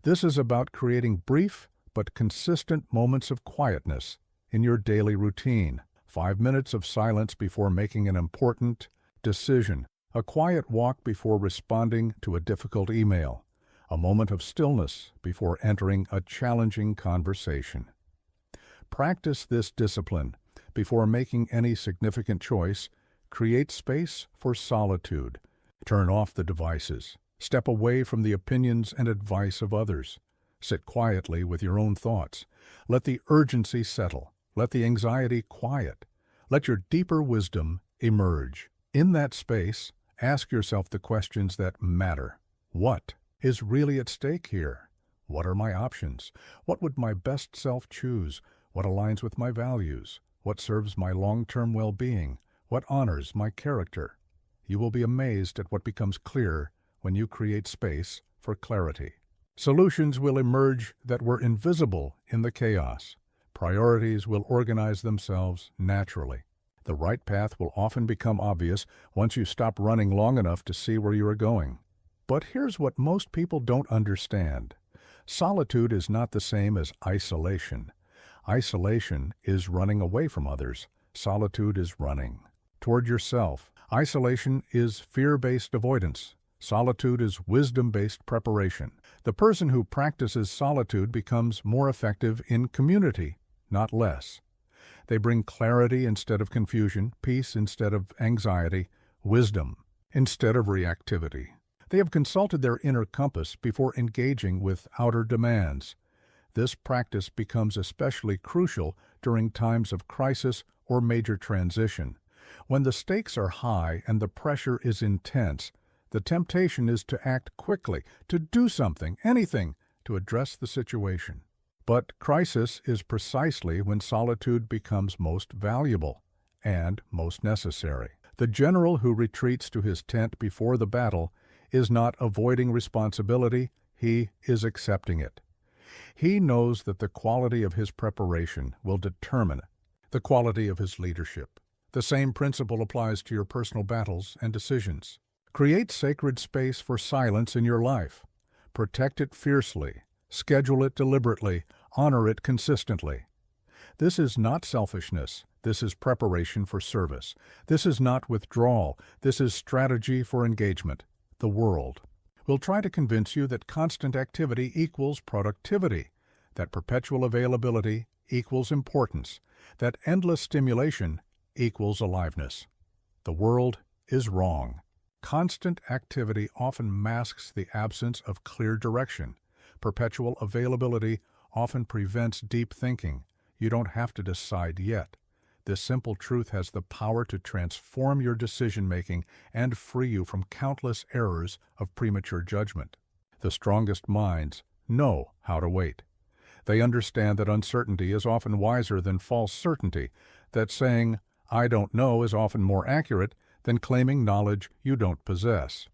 This is about creating brief but consistent moments of quietness in your daily routine. 5 minutes of silence before making an important decision. A quiet walk before responding to a difficult email. A moment of stillness before entering a challenging conversation. Practice this discipline before making any significant choice. Create space for solitude. Turn off the devices. Step away from the opinions and advice of others. Sit quietly with your own thoughts. Let the urgency settle. Let the anxiety quiet. Let your deeper wisdom emerge. In that space, ask yourself the questions that matter. What is really at stake here? What are my options? What would my best self choose? What aligns with my values? What serves my long-term well-being? What honors my character? You will be amazed at what becomes clear when you create space for clarity. Solutions will emerge that were invisible in the chaos. Priorities will organize themselves naturally. The right path will often become obvious once you stop running long enough to see where you are going. But here's what most people don't understand. Solitude is not the same as isolation. Isolation is running away from others. Solitude is running toward yourself. Isolation is fear-based avoidance. Solitude is wisdom-based preparation. The person who practices solitude becomes more effective in community, not less. They bring clarity instead of confusion, peace instead of anxiety, wisdom instead of reactivity. They have consulted their inner compass before engaging with outer demands. This practice becomes especially crucial during times of crisis or major transition. When the stakes are high and the pressure is intense, the temptation is to act quickly, to do something, anything, to address the situation. But crisis is precisely when solitude becomes most valuable and most necessary. The general who retreats to his tent before the battle is not avoiding responsibility, he is accepting it. He knows that the quality of his preparation will determine the quality of his leadership. The same principle applies to your personal battles and decisions. Create sacred space for silence in your life. Protect it fiercely. Schedule it deliberately. Honor it consistently. This is not selfishness. This is preparation for service. This is not withdrawal. This is strategy for engagement. The world will try to convince you that constant activity equals productivity, that perpetual availability equals importance, that endless stimulation equals aliveness. The world is wrong. Constant activity often masks the absence of clear direction. Perpetual availability often prevents deep thinking. You don't have to decide yet. This simple truth has the power to transform your decision-making and free you from countless errors of premature judgment. The strongest minds know how to wait. They understand that uncertainty is often wiser than false certainty, that saying, "I don't know," is often more accurate than claiming knowledge you don't possess.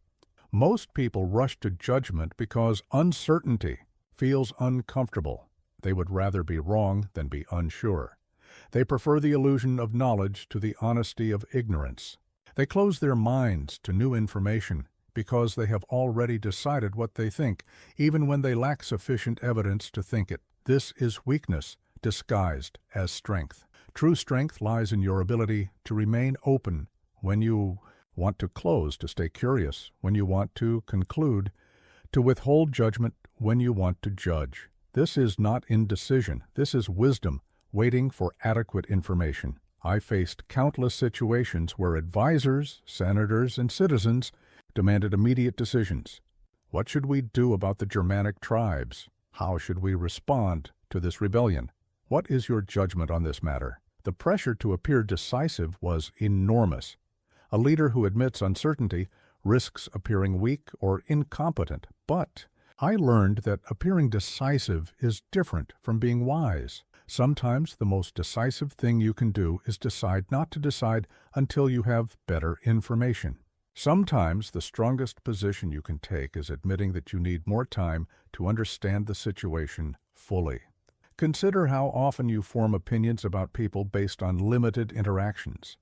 Most people rush to judgment because uncertainty feels uncomfortable. They would rather be wrong than be unsure. They prefer the illusion of knowledge to the honesty of ignorance. They close their minds to new information because they have already decided what they think, even when they lack sufficient evidence to think it. This is weakness disguised as strength. True strength lies in your ability to remain open when you want to close, to stay curious when you want to conclude, to withhold judgment when you want to judge. This is not indecision. This is wisdom, waiting for adequate information. I faced countless situations where advisors, senators, and citizens demanded immediate decisions. What should we do about the Germanic tribes? How should we respond to this rebellion? What is your judgment on this matter? The pressure to appear decisive was enormous. A leader who admits uncertainty risks appearing weak or incompetent, but I learned that appearing decisive is different from being wise. Sometimes the most decisive thing you can do is decide not to decide until you have better information. Sometimes the strongest position you can take is admitting that you need more time to understand the situation fully. Consider how often you form opinions about people based on limited interactions,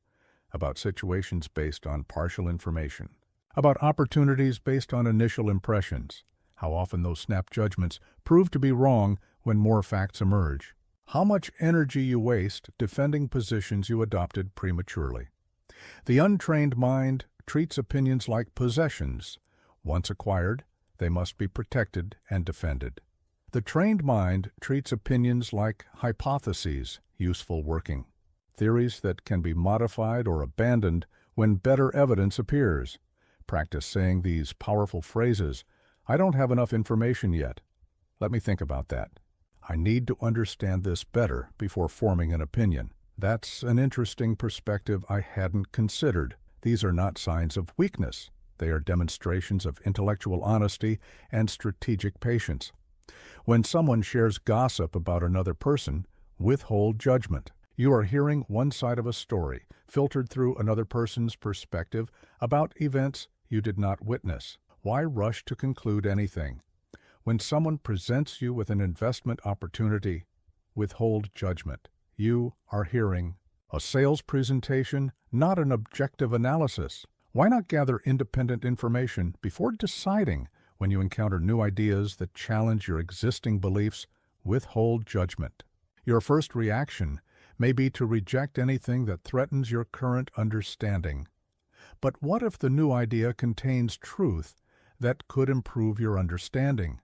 about situations based on partial information, about opportunities based on initial impressions. How often those snap judgments prove to be wrong when more facts emerge. How much energy you waste defending positions you adopted prematurely. The untrained mind treats opinions like possessions. Once acquired, they must be protected and defended. The trained mind treats opinions like hypotheses, useful working. Theories that can be modified or abandoned when better evidence appears. Practice saying these powerful phrases, "I don't have enough information yet. Let me think about that. I need to understand this better before forming an opinion." That's an interesting perspective I hadn't considered. These are not signs of weakness. They are demonstrations of intellectual honesty and strategic patience. When someone shares gossip about another person, withhold judgment. You are hearing one side of a story, filtered through another person's perspective about events you did not witness. Why rush to conclude anything? When someone presents you with an investment opportunity, withhold judgment. You are hearing a sales presentation, not an objective analysis. Why not gather independent information before deciding? When you encounter new ideas that challenge your existing beliefs, withhold judgment. Your first reaction may be to reject anything that threatens your current understanding. But what if the new idea contains truth that could improve your understanding?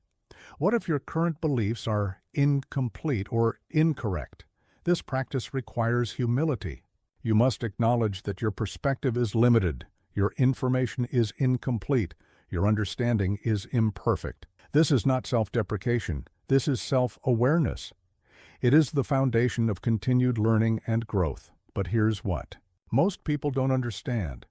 What if your current beliefs are incomplete or incorrect? This practice requires humility. You must acknowledge that your perspective is limited, your information is incomplete, your understanding is imperfect. This is not self-deprecation. This is self-awareness. It is the foundation of continued learning and growth. But here's what most people don't understand.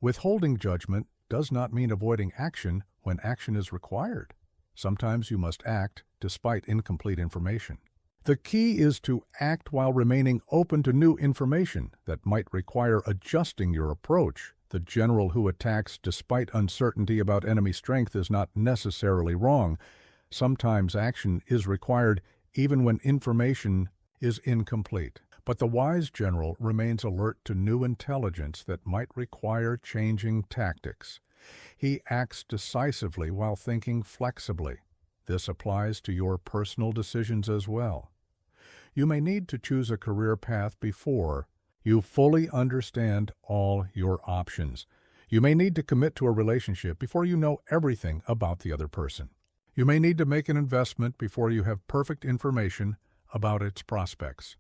Withholding judgment does not mean avoiding action when action is required. Sometimes you must act despite incomplete information. The key is to act while remaining open to new information that might require adjusting your approach. The general who attacks despite uncertainty about enemy strength is not necessarily wrong. Sometimes action is required even when information is incomplete. But the wise general remains alert to new intelligence that might require changing tactics. He acts decisively while thinking flexibly. This applies to your personal decisions as well. You may need to choose a career path before you fully understand all your options. You may need to commit to a relationship before you know everything about the other person. You may need to make an investment before you have perfect information about its prospects.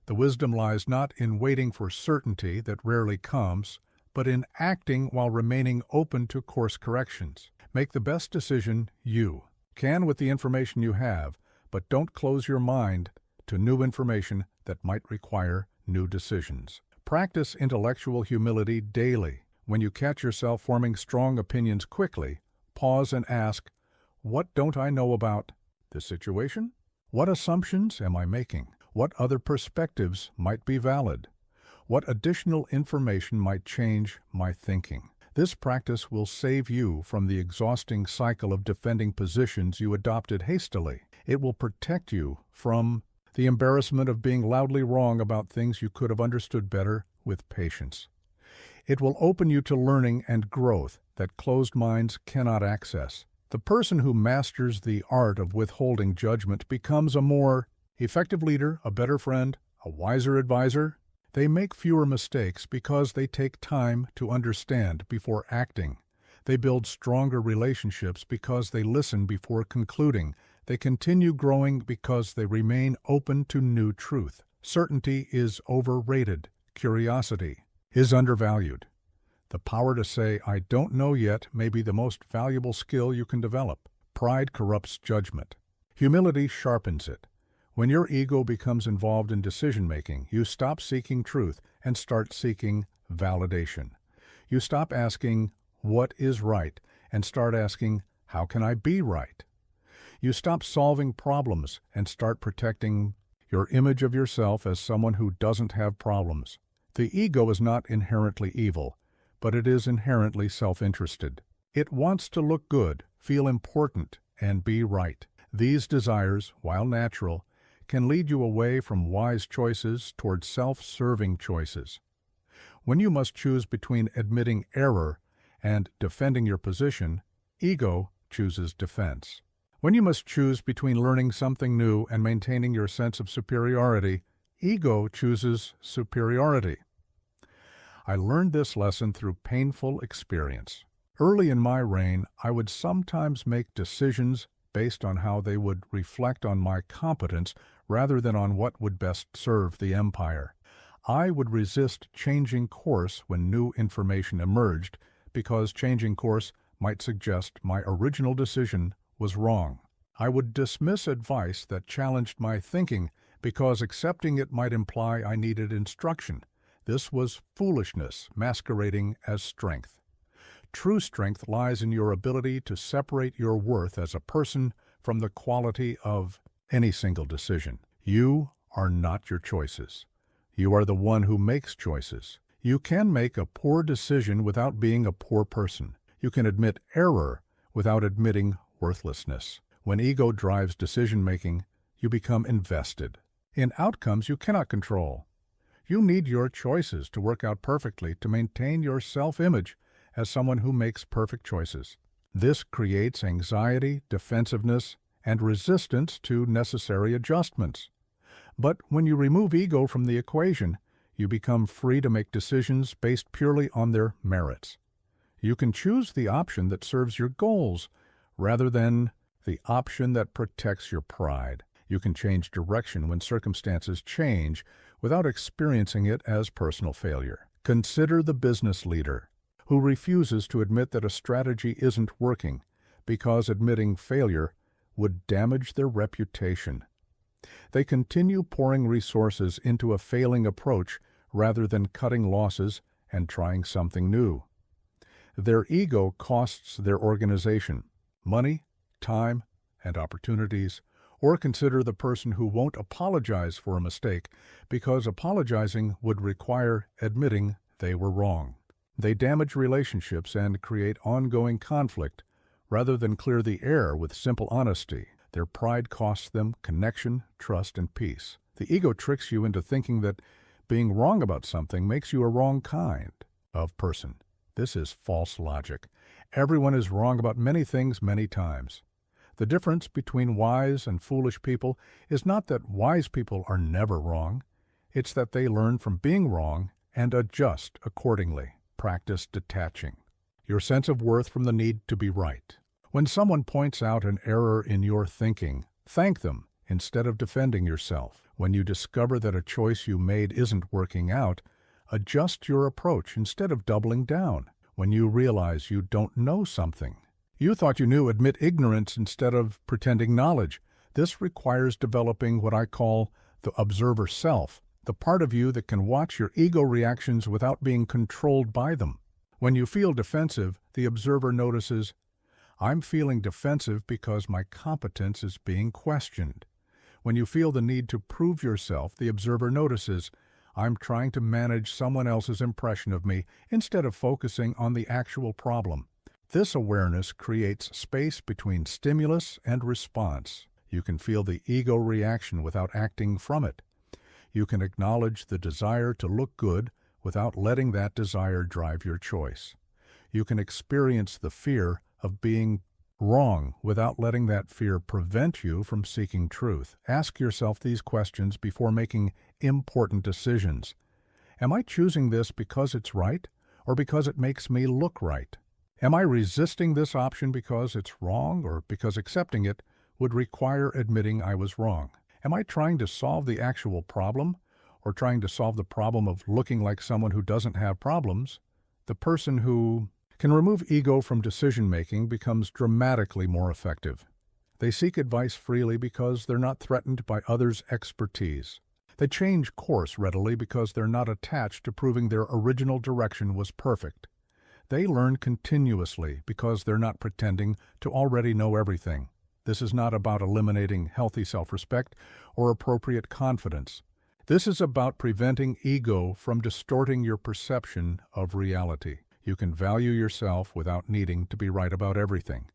The wisdom lies not in waiting for certainty that rarely comes, but in acting while remaining open to course corrections. Make the best decision you can with the information you have, but don't close your mind to new information that might require new decisions. Practice intellectual humility daily. When you catch yourself forming strong opinions quickly, pause and ask, what don't I know about this situation? What assumptions am I making? What other perspectives might be valid? What additional information might change my thinking? This practice will save you from the exhausting cycle of defending positions you adopted hastily. It will protect you from the embarrassment of being loudly wrong about things you could have understood better with patience. It will open you to learning and growth that closed minds cannot access. The person who masters the art of withholding judgment becomes a more effective leader, a better friend, a wiser advisor. They make fewer mistakes because they take time to understand before acting. They build stronger relationships because they listen before concluding. They continue growing because they remain open to new truth. Certainty is overrated. Curiosity is undervalued. The power to say, I don't know yet, may be the most valuable skill you can develop. Pride corrupts judgment. Humility sharpens it. When your ego becomes involved in decision-making, you stop seeking truth and start seeking validation. You stop asking, what is right, and start asking, how can I be right? You stop solving problems and start protecting your image of yourself as someone who doesn't have problems. The ego is not inherently evil, but it is inherently self-interested. It wants to look good, feel important, and be right. These desires, while natural, can lead you away from wise choices toward self-serving choices. When you must choose between admitting error and defending your position, ego chooses defense. When you must choose between learning something new and maintaining your sense of superiority, ego chooses superiority. I learned this lesson through painful experience. Early in my reign, I would sometimes make decisions based on how they would reflect on my competence rather than on what would best serve the empire. I would resist changing course when new information emerged because changing course might suggest my original decision was wrong. I would dismiss advice that challenged my thinking because accepting it might imply I needed instruction. This was foolishness masquerading as strength. True strength lies in your ability to separate your worth as a person from the quality of any single decision. You are not your choices. You are the one who makes choices. You can make a poor decision without being a poor person. You can admit error without admitting worthlessness. When ego drives decision-making, you become invested. in outcomes you cannot control. You need your choices to work out perfectly to maintain your self-image as someone who makes perfect choices. This creates anxiety, defensiveness, and resistance to necessary adjustments. But when you remove ego from the equation, you become free to make decisions based purely on their merits. You can choose the option that serves your goals rather than the option that protects your pride. You can change direction when circumstances change without experiencing it as personal failure. Consider the business leader who refuses to admit that a strategy isn't working because admitting failure would damage their reputation. They continue pouring resources into a failing approach rather than cutting losses and trying something new. Their ego costs their organization money, time, and opportunities. Or consider the person who won't apologize for a mistake because apologizing would require admitting they were wrong. They damage relationships and create ongoing conflict rather than clear the air with simple honesty. Their pride costs them connection, trust, and peace. The ego tricks you into thinking that being wrong about something makes you a wrong kind of person. This is false logic. Everyone is wrong about many things many times. The difference between wise and foolish people is not that wise people are never wrong. It's that they learn from being wrong and adjust accordingly. Practice detaching your sense of worth from the need to be right. When someone points out an error in your thinking, thank them instead of defending yourself. When you discover that a choice you made isn't working out, adjust your approach instead of doubling down. When you realize you don't know something, you thought you knew, admit ignorance instead of pretending knowledge. This requires developing what I call the observer self, the part of you that can watch your ego reactions without being controlled by them. When you feel defensive, the observer notices, I'm feeling defensive because my competence is being questioned. When you feel the need to prove yourself, the observer notices, I'm trying to manage someone else's impression of me instead of focusing on the actual problem. This awareness creates space between stimulus and response. You can feel the ego reaction without acting from it. You can acknowledge the desire to look good without letting that desire drive your choice. You can experience the fear of being wrong without letting that fear prevent you from seeking truth. Ask yourself these questions before making important decisions. Am I choosing this because it's right or because it makes me look right? Am I resisting this option because it's wrong or because accepting it would require admitting I was wrong? Am I trying to solve the actual problem or trying to solve the problem of looking like someone who doesn't have problems? The person who can remove ego from decision-making becomes dramatically more effective. They seek advice freely because they're not threatened by others' expertise. They change course readily because they're not attached to proving their original direction was perfect. They learn continuously because they're not pretending to already know everything. This is not about eliminating healthy self-respect or appropriate confidence. This is about preventing ego from distorting your perception of reality. You can value yourself without needing to be right about everything.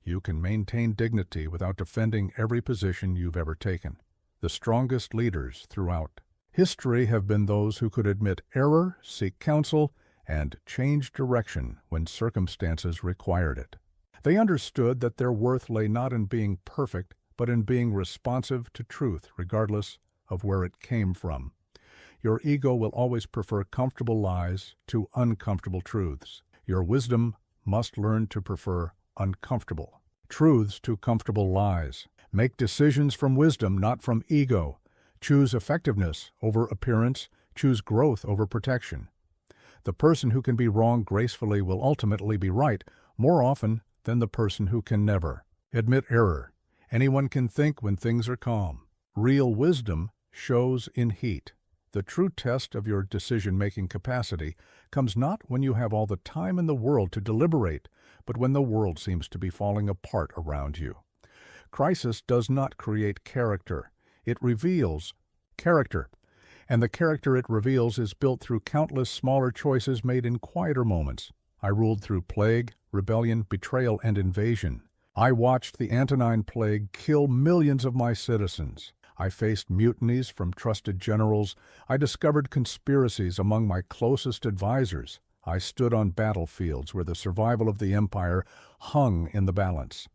You can maintain dignity without defending every position you've ever taken. The strongest leaders throughout history have been those who could admit error, seek counsel, and change direction when circumstances required it. They understood that their worth lay not in being perfect, but in being responsive to truth, regardless of where it came from. Your ego will always prefer comfortable lies to uncomfortable truths. Your wisdom must learn to prefer uncomfortable truths to comfortable lies. Make decisions from wisdom, not from ego. Choose effectiveness over appearance. Choose growth over protection. The person who can be wrong gracefully will ultimately be right more often than the person who can never. Admit error. Anyone can think when things are calm. Real wisdom shows in heat. The true test of your decision-making capacity comes not when you have all the time in the world to deliberate, but when the world seems to be falling apart around you. Crisis does not create character. It reveals character. And the character it reveals is built through countless smaller choices made in quieter moments. I ruled through plague, rebellion, betrayal, and invasion. I watched the Antonine Plague kill millions of my citizens. I faced mutinies from trusted generals. I discovered conspiracies among my closest advisors. I stood on battlefields where the survival of the empire hung in the balance.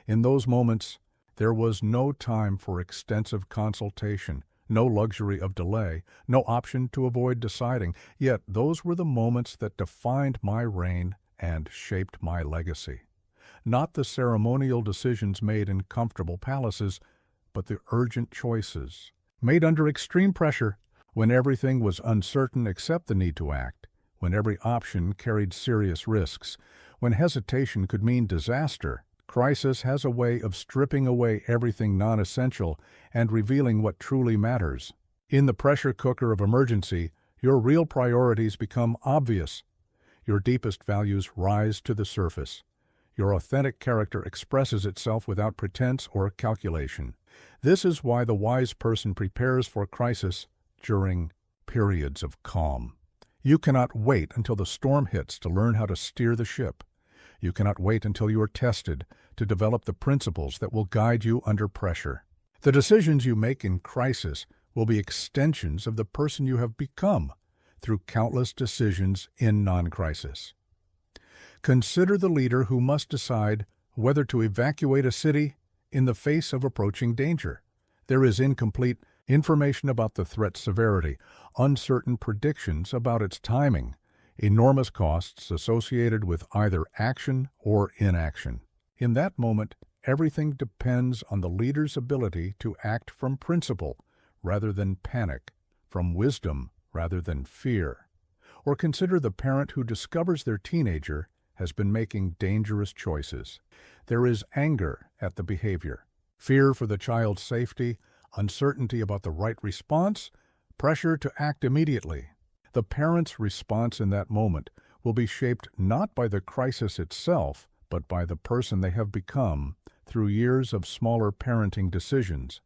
In those moments, there was no time for extensive consultation, no luxury of delay, no option to avoid deciding. Yet those were the moments that defined my reign and shaped my legacy. Not the ceremonial decisions made in comfortable palaces, but the urgent choices, made under extreme pressure, when everything was uncertain except the need to act, when every option carried serious risks, when hesitation could mean disaster. Crisis has a way of stripping away everything non-essential and revealing what truly matters. In the pressure cooker of emergency, your real priorities become obvious. Your deepest values rise to the surface. Your authentic character expresses itself without pretense or calculation. This is why the wise person prepares for crisis during periods of calm. You cannot wait until the storm hits to learn how to steer the ship. You cannot wait until you are tested to develop the principles that will guide you under pressure. The decisions you make in crisis will be extensions of the person you have become through countless decisions in non-crisis. Consider the leader who must decide whether to evacuate a city in the face of approaching danger. There is incomplete information about the threat's severity, uncertain predictions about its timing, enormous costs associated with either action or inaction. In that moment, everything depends on the leader's ability to act from principle rather than panic, from wisdom rather than fear. Or consider the parent who discovers their teenager has been making dangerous choices. There is anger at the behavior, fear for the child's safety, uncertainty about the right response, pressure to act immediately. The parent's response in that moment will be shaped not by the crisis itself, but by the person they have become through years of smaller parenting decisions.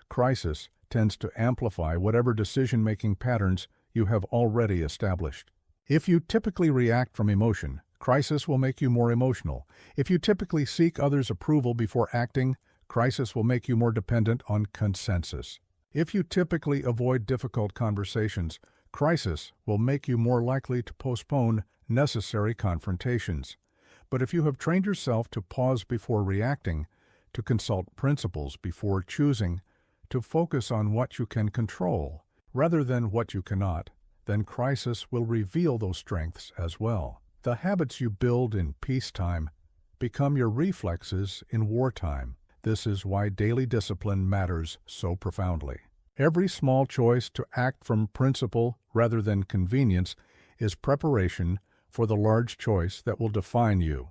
Crisis tends to amplify whatever decision-making patterns you have already established. If you typically react from emotion, crisis will make you more emotional. If you typically seek others' approval before acting, crisis will make you more dependent on consensus. If you typically avoid difficult conversations, crisis will make you more likely to postpone necessary confrontations. But if you have trained yourself to pause before reacting, to consult principles before choosing, to focus on what you can control rather than what you cannot, then crisis will reveal those strengths as well. The habits you build in peacetime become your reflexes in wartime. This is why daily discipline matters so profoundly. Every small choice to act from principle rather than convenience is preparation for the large choice that will define you.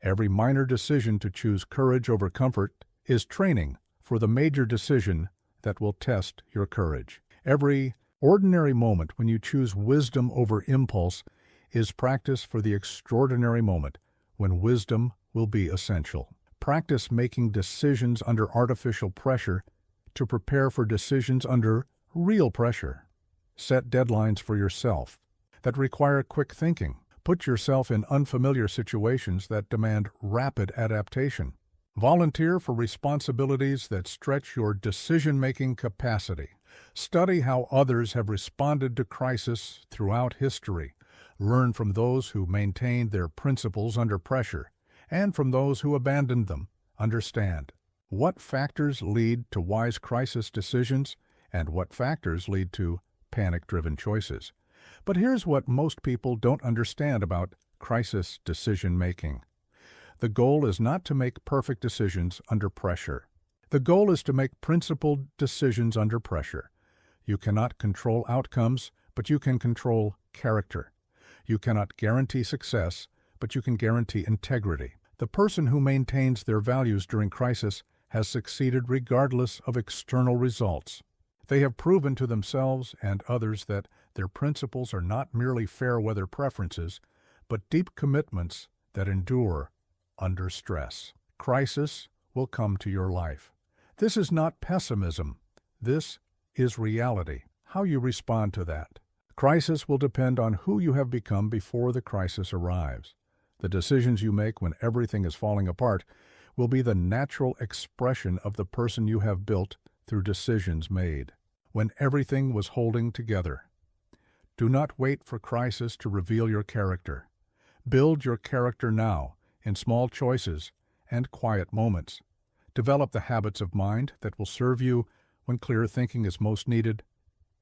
Every minor decision to choose courage over comfort is training for the major decision that will test your courage. Every ordinary moment when you choose wisdom over impulse is practice for the extraordinary moment when wisdom will be essential. Practice making decisions under artificial pressure to prepare for decisions under real pressure. Set deadlines for yourself that require quick thinking. Put yourself in unfamiliar situations that demand rapid adaptation. Volunteer for responsibilities that stretch your decision-making capacity. Study how others have responded to crisis throughout history. Learn from those who maintained their principles under pressure and from those who abandoned them. Understand what factors lead to wise crisis decisions and what factors lead to panic-driven choices. But here's what most people don't understand about crisis decision-making. The goal is not to make perfect decisions under pressure. The goal is to make principled decisions under pressure. You cannot control outcomes, but you can control character. You cannot guarantee success, but you can guarantee integrity. The person who maintains their values during crisis has succeeded regardless of external results. They have proven to themselves and others that their principles are not merely fair-weather preferences, but deep commitments that endure under stress. Crisis will come to your life. This is not pessimism. This is reality. How you respond to that. Crisis will depend on who you have become before the crisis arrives. The decisions you make when everything is falling apart will be the natural expression of the person you have built through decisions made, when everything was holding together. Do not wait for crisis to reveal your character. Build your character now, in small choices and quiet moments. Develop the habits of mind that will serve you when clear thinking is most needed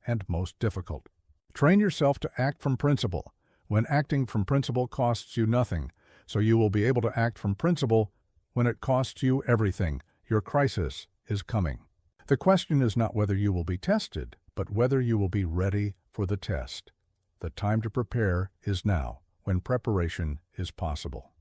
and most difficult. Train yourself to act from principle, when acting from principle costs you nothing, so you will be able to act from principle when it costs you everything. Your crisis is coming. The question is not whether you will be tested, but whether you will be ready for the test. The time to prepare is now, when preparation is possible.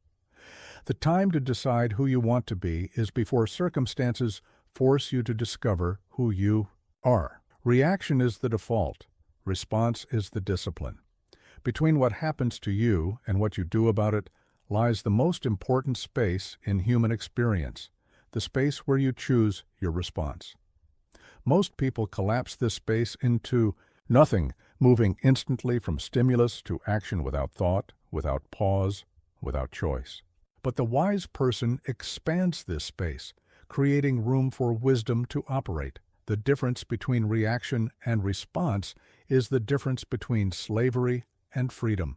The time to decide who you want to be is before circumstances force you to discover who you are. Reaction is the default. Response is the discipline. Between what happens to you and what you do about it lies the most important space in human experience, the space where you choose your response. Most people collapse this space into nothing, moving instantly from stimulus to action without thought, without pause, without choice. But the wise person expands this space, creating room for wisdom to operate. The difference between reaction and response is the difference between slavery and freedom.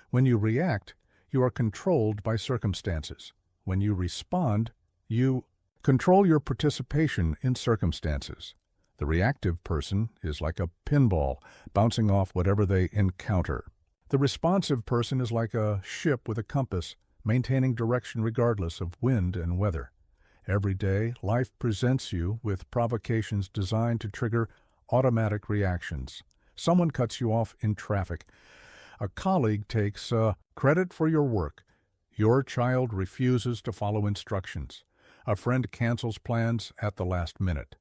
When you react, you are controlled by circumstances. When you respond, you control your participation in circumstances. The reactive person is like a pinball, bouncing off whatever they encounter. The responsive person is like a ship with a compass, maintaining direction regardless of wind and weather. Every day, life presents you with provocations designed to trigger automatic reactions. Someone cuts you off in traffic. A colleague takes credit for your work. Your child refuses to follow instructions. A friend cancels plans at the last minute.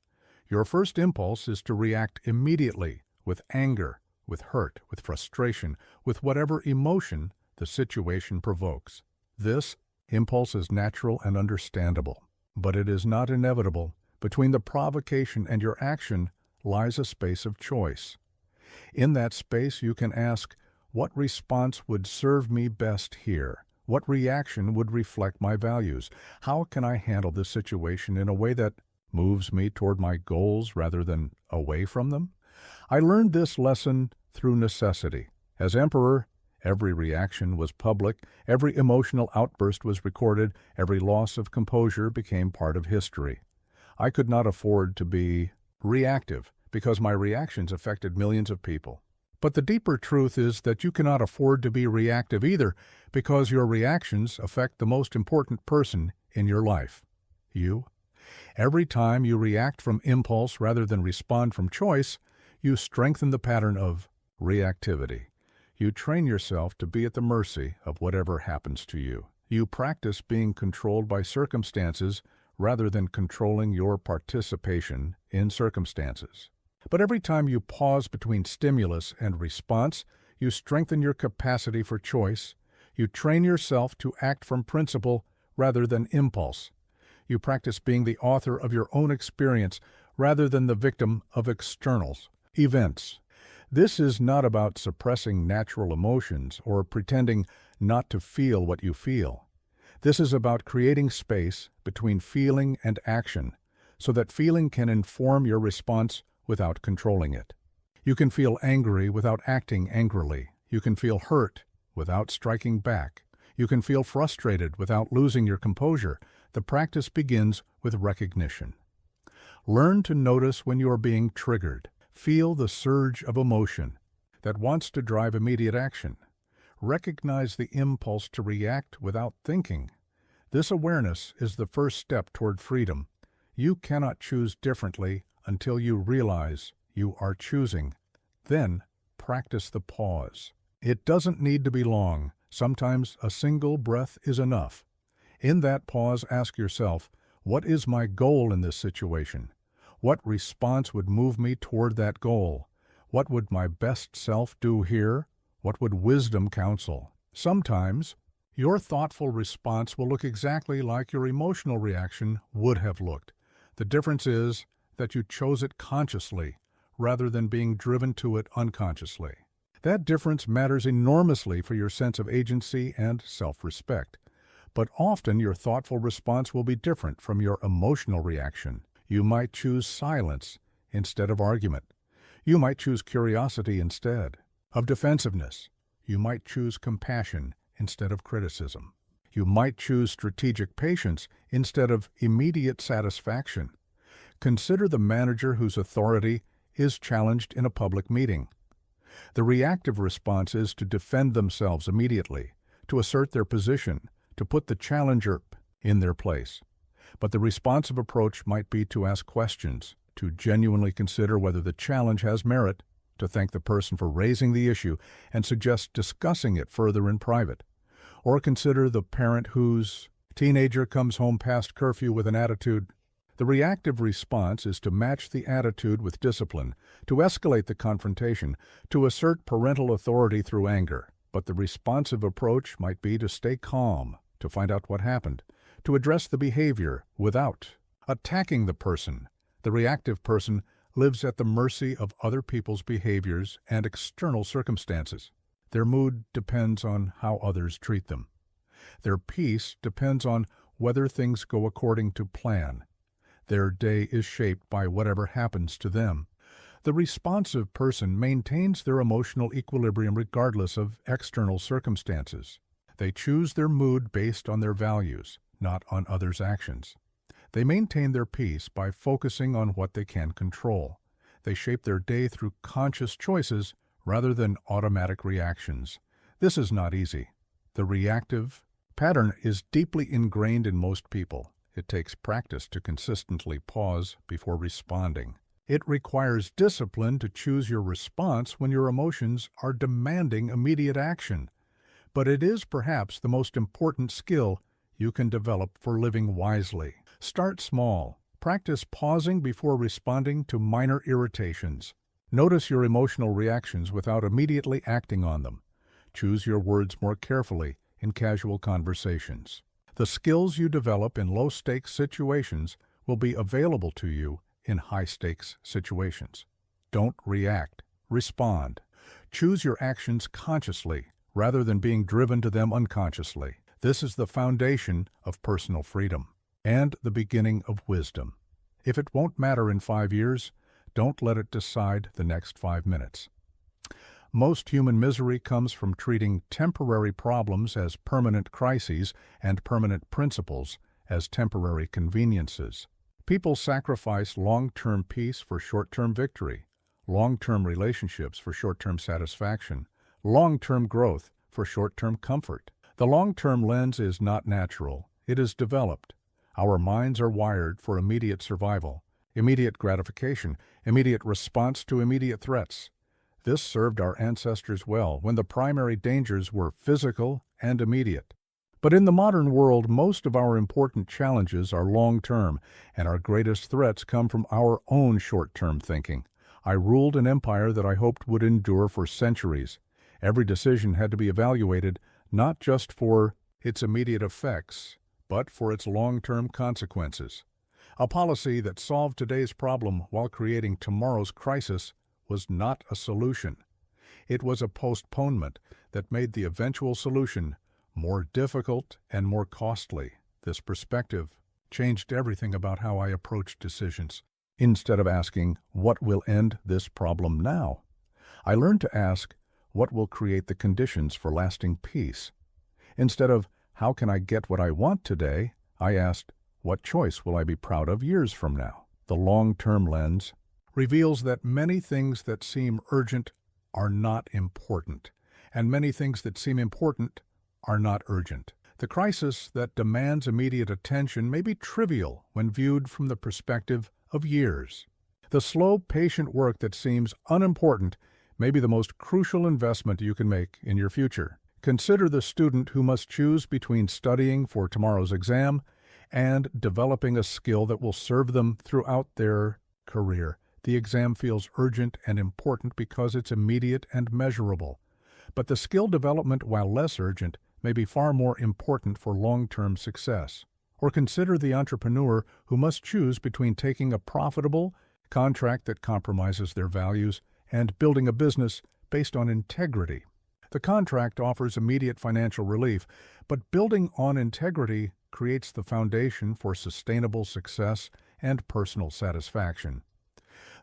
Your first impulse is to react immediately, with anger, with hurt, with frustration, with whatever emotion the situation provokes. This impulse is natural and understandable, but it is not inevitable. Between the provocation and your action lies a space of choice. In that space you can ask, what response would serve me best here? What reaction would reflect my values? How can I handle this situation in a way that moves me toward my goals rather than away from them? I learned this lesson through necessity. As emperor, every reaction was public, every emotional outburst was recorded, every loss of composure became part of history. I could not afford to be reactive because my reactions affected millions of people. But the deeper truth is that you cannot afford to be reactive either, because your reactions affect the most important person in your life, you. Every time you react from impulse rather than respond from choice, you strengthen the pattern of reactivity. You train yourself to be at the mercy of whatever happens to you. You practice being controlled by circumstances rather than controlling your participation in circumstances. But every time you pause between stimulus and response, you strengthen your capacity for choice. You train yourself to act from principle rather than impulse. You practice being the author of your own experience rather than the victim of external events. This is not about suppressing natural emotions or pretending not to feel what you feel. This is about creating space between feeling and action so that feeling can inform your response without controlling it. You can feel angry without acting angrily. You can feel hurt without striking back. You can feel frustrated without losing your composure. The practice begins with recognition. Learn to notice when you are being triggered. Feel the surge of emotion that wants to drive immediate action. Recognize the impulse to react without thinking. This awareness is the first step toward freedom. You cannot choose differently until you realize you are choosing. Then practice the pause. It doesn't need to be long. Sometimes a single breath is enough. In that pause, ask yourself, what is my goal in this situation? What response would move me toward that goal? What would my best self do here? What would wisdom counsel? Sometimes your thoughtful response will look exactly like your emotional reaction would have looked. The difference is that you chose it consciously rather than being driven to it unconsciously. That difference matters enormously for your sense of agency and self-respect. But often your thoughtful response will be different from your emotional reaction. You might choose silence instead of argument. You might choose curiosity instead of defensiveness. You might choose compassion instead of criticism. You might choose strategic patience instead of immediate satisfaction. Consider the manager whose authority is challenged in a public meeting. The reactive response is to defend themselves immediately, to assert their position, to put the challenger in their place. But the responsive approach might be to ask questions, to genuinely consider whether the challenge has merit, to thank the person for raising the issue and suggest discussing it further in private. Or consider the parent whose teenager comes home past curfew with an attitude. The reactive response is to match the attitude with discipline, to escalate the confrontation, to assert parental authority through anger. But the responsive approach might be to stay calm, to find out what happened, to address the behavior without attacking the person. The reactive person lives at the mercy of other people's behaviors and external circumstances. Their mood depends on how others treat them. Their peace depends on whether things go according to plan. Their day is shaped by whatever happens to them. The responsive person maintains their emotional equilibrium regardless of external circumstances. They choose their mood based on their values, not on others' actions. They maintain their peace by focusing on what they can control. They shape their day through conscious choices rather than automatic reactions. This is not easy. The reactive pattern is deeply ingrained in most people. It takes practice to consistently pause before responding. It requires discipline to choose your response when your emotions are demanding immediate action. But it is perhaps the most important skill you can develop for living wisely. Start small. Practice pausing before responding to minor irritations. Notice your emotional reactions without immediately acting on them. Choose your words more carefully in casual conversations. The skills you develop in low-stakes situations will be available to you in high-stakes situations. Don't react. Respond. Choose your actions consciously rather than being driven to them unconsciously. This is the foundation of personal freedom and the beginning of wisdom. If it won't matter in 5 years, don't let it decide the next 5 minutes. Most human misery comes from treating temporary problems as permanent crises and permanent principles as temporary conveniences. People sacrifice long-term peace for short-term victory, long-term relationships for short-term satisfaction, long-term growth for short-term comfort. The long-term lens is not natural. It is developed. Our minds are wired for immediate survival, immediate gratification, immediate response to immediate threats. This served our ancestors well when the primary dangers were physical and immediate. But in the modern world, most of our important challenges are long-term, and our greatest threats come from our own short-term thinking. I ruled an empire that I hoped would endure for centuries. Every decision had to be evaluated not just for its immediate effects, but for its long-term consequences. A policy that solved today's problem while creating tomorrow's crisis was not a solution. It was a postponement that made the eventual solution more difficult and more costly. This perspective changed everything about how I approach decisions. Instead of asking, what will end this problem now? I learned to ask, what will create the conditions for lasting peace? Instead of, how can I get what I want today? I asked, what choice will I be proud of years from now? The long-term lens reveals that many things that seem urgent are not important, and many things that seem important are not urgent. The crisis that demands immediate attention may be trivial when viewed from the perspective of years. The slow, patient work that seems unimportant may be the most crucial investment you can make in your future. Consider the student who must choose between studying for tomorrow's exam and developing a skill that will serve them throughout their career. The exam feels urgent and important because it's immediate and measurable. But the skill development, while less urgent, may be far more important for long-term success. Or consider the entrepreneur who must choose between taking a profitable contract that compromises their values and building a business based on integrity. The contract offers immediate financial relief, but building on integrity creates the foundation for sustainable success and personal satisfaction.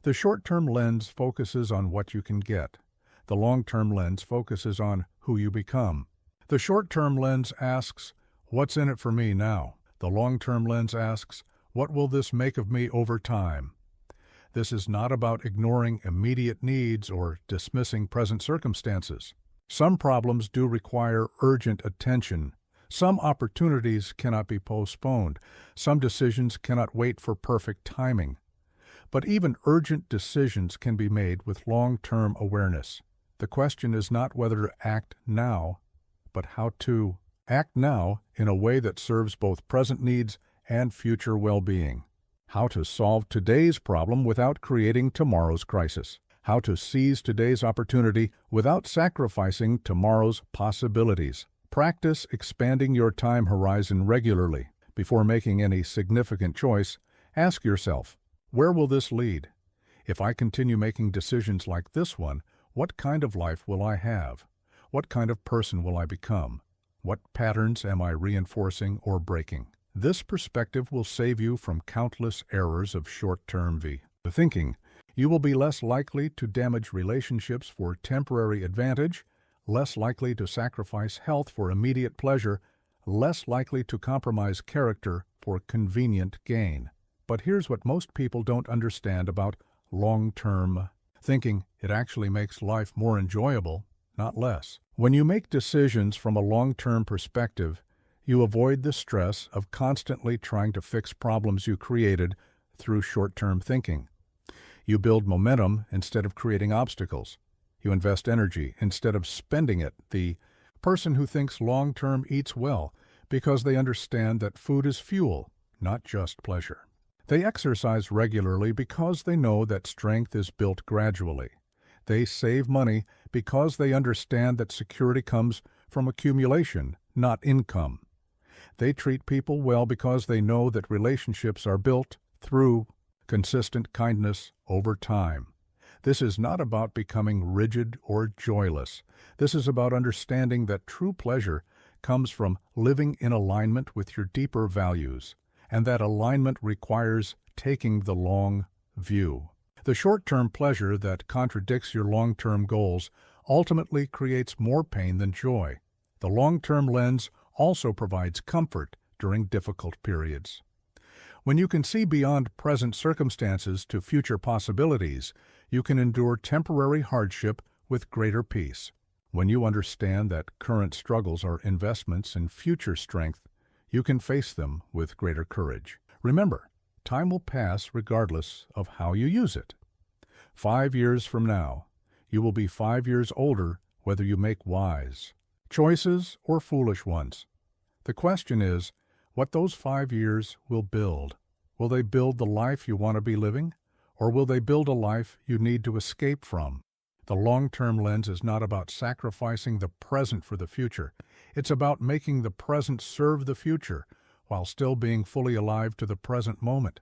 The short-term lens focuses on what you can get. The long-term lens focuses on who you become. The short-term lens asks, "What's in it for me now?" The long-term lens asks, "What will this make of me over time?" This is not about ignoring immediate needs or dismissing present circumstances. Some problems do require urgent attention. Some opportunities cannot be postponed. Some decisions cannot wait for perfect timing. But even urgent decisions can be made with long-term awareness. The question is not whether to act now, but how to act now in a way that serves both present needs and future well-being. How to solve today's problem without creating tomorrow's crisis. How to seize today's opportunity without sacrificing tomorrow's possibilities. Practice expanding your time horizon regularly. Before making any significant choice, ask yourself, where will this lead? If I continue making decisions like this one, what kind of life will I have? What kind of person will I become? What patterns am I reinforcing or breaking? This perspective will save you from countless errors of short-term thinking. You will be less likely to damage relationships for temporary advantage, less likely to sacrifice health for immediate pleasure, less likely to compromise character for convenient gain. But here's what most people don't understand about long-term thinking. It actually makes life more enjoyable, not less. When you make decisions from a long-term perspective, you avoid the stress of constantly trying to fix problems you created through short-term thinking. You build momentum instead of creating obstacles. You invest energy instead of spending it. The person who thinks long-term eats well because they understand that food is fuel, not just pleasure. They exercise regularly because they know that strength is built gradually. They save money because they understand that security comes from accumulation, not income. They treat people well because they know that relationships are built through consistent kindness over time. This is not about becoming rigid or joyless. This is about understanding that true pleasure comes from living in alignment with your deeper values, and that alignment requires taking the long view. The short-term pleasure that contradicts your long-term goals ultimately creates more pain than joy. The long-term lens also provides comfort during difficult periods. When you can see beyond present circumstances to future possibilities, you can endure temporary hardship with greater peace. When you understand that current struggles are investments in future strength, you can face them with greater courage. Remember, time will pass regardless of how you use it. 5 years from now, you will be 5 years older whether you make wise choices or foolish ones. The question is, what those 5 years will build. Will they build the life you want to be living, or will they build a life you need to escape from? The long-term lens is not about sacrificing the present for the future. It's about making the present serve the future while still being fully alive to the present moment.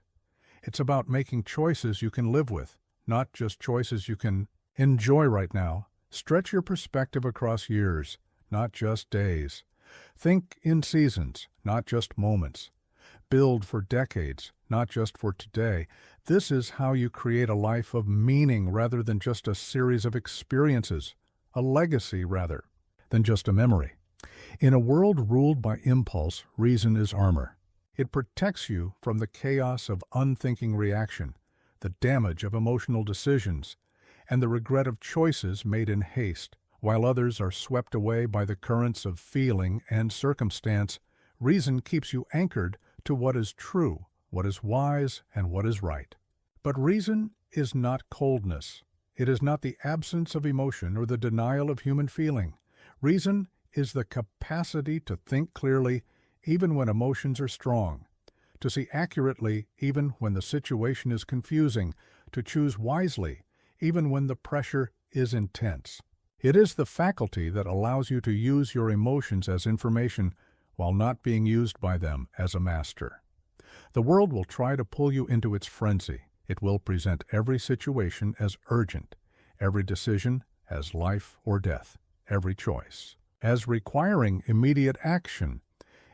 It's about making choices you can live with, not just choices you can enjoy right now. Stretch your perspective across years, not just days. Think in seasons, not just moments. Build for decades, not just for today. This is how you create a life of meaning rather than just a series of experiences, a legacy rather than just a memory. In a world ruled by impulse, reason is armor. It protects you from the chaos of unthinking reaction, the damage of emotional decisions, and the regret of choices made in haste. While others are swept away by the currents of feeling and circumstance, reason keeps you anchored to what is true, what is wise, and what is right. But reason is not coldness. It is not the absence of emotion or the denial of human feeling. Reason is the capacity to think clearly even when emotions are strong, to see accurately even when the situation is confusing, to choose wisely even when the pressure is intense. It is the faculty that allows you to use your emotions as information while not being used by them as a master. The world will try to pull you into its frenzy. It will present every situation as urgent, every decision as life or death, every choice as requiring immediate action.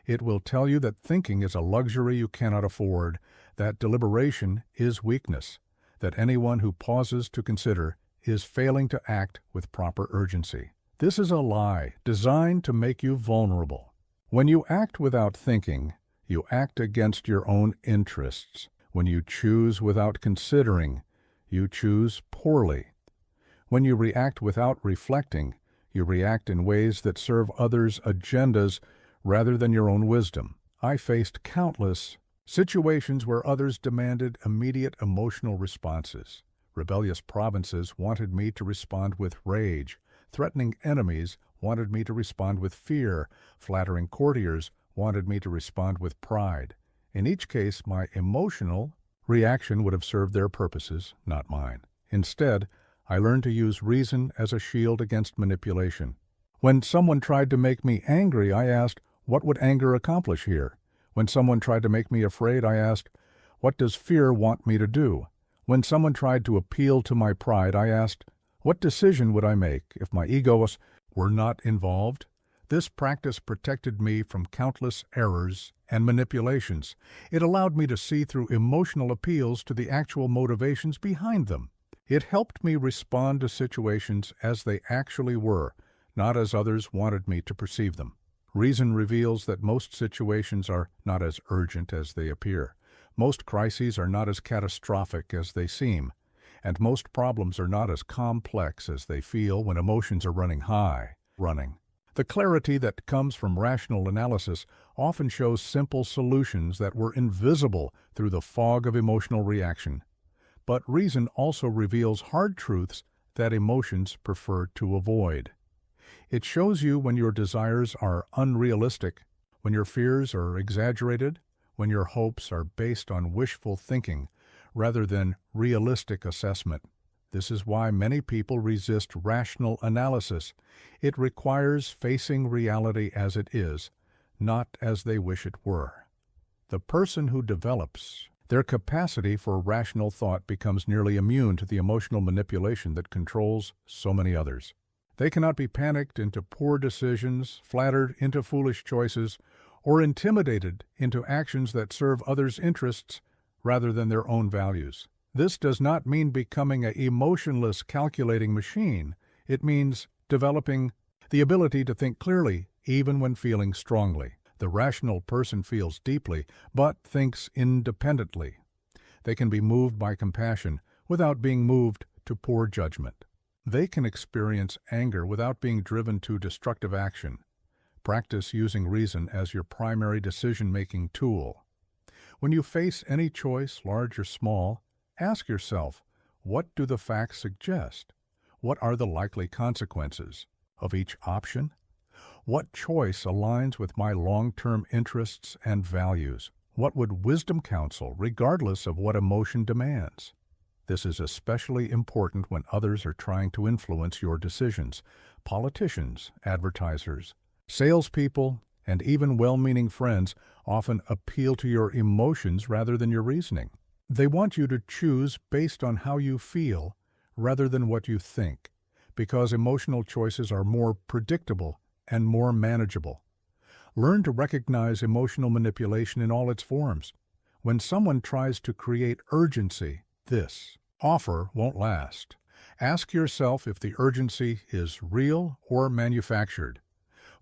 It will tell you that thinking is a luxury you cannot afford, that deliberation is weakness, that anyone who pauses to consider is failing to act with proper urgency. This is a lie designed to make you vulnerable. When you act without thinking, you act against your own interests. When you choose without considering, you choose poorly. When you react without reflecting, you react in ways that serve others' agendas rather than your own wisdom. I faced countless situations where others demanded immediate emotional responses. Rebellious provinces wanted me to respond with rage. Threatening enemies wanted me to respond with fear. Flattering courtiers wanted me to respond with pride. In each case, my emotional reaction would have served their purposes, not mine. Instead, I learned to use reason as a shield against manipulation. When someone tried to make me angry, I asked, what would anger accomplish here? When someone tried to make me afraid, I asked, what does fear want me to do? When someone tried to appeal to my pride, I asked, what decision would I make if my ego were not involved? This practice protected me from countless errors and manipulations. It allowed me to see through emotional appeals to the actual motivations behind them. It helped me respond to situations as they actually were, not as others wanted me to perceive them. Reason reveals that most situations are not as urgent as they appear. Most crises are not as catastrophic as they seem, and most problems are not as complex as they feel when emotions are running high. The clarity that comes from rational analysis often shows simple solutions that were invisible through the fog of emotional reaction. But reason also reveals hard truths that emotions prefer to avoid. It shows you when your desires are unrealistic, when your fears are exaggerated, when your hopes are based on wishful thinking rather than realistic assessment. This is why many people resist rational analysis. It requires facing reality as it is, not as they wish it were. The person who develops their capacity for rational thought becomes nearly immune to the emotional manipulation that controls so many others. They cannot be panicked into poor decisions, flattered into foolish choices, or intimidated into actions that serve others' interests rather than their own values. This does not mean becoming an emotionless, calculating machine. It means developing the ability to think clearly, even when feeling strongly. The rational person feels deeply, but thinks independently. They can be moved by compassion without being moved to poor judgment. They can experience anger without being driven to destructive action. Practice using reason as your primary decision-making tool. When you face any choice, large or small, ask yourself, what do the facts suggest? What are the likely consequences of each option? What choice aligns with my long-term interests and values? What would wisdom counsel, regardless of what emotion demands? This is especially important when others are trying to influence your decisions. Politicians, advertisers, salespeople, and even well-meaning friends often appeal to your emotions rather than your reasoning. They want you to choose based on how you feel rather than what you think, because emotional choices are more predictable and more manageable. Learn to recognize emotional manipulation in all its forms. When someone tries to create urgency, this offer won't last. Ask yourself if the urgency is real or manufactured.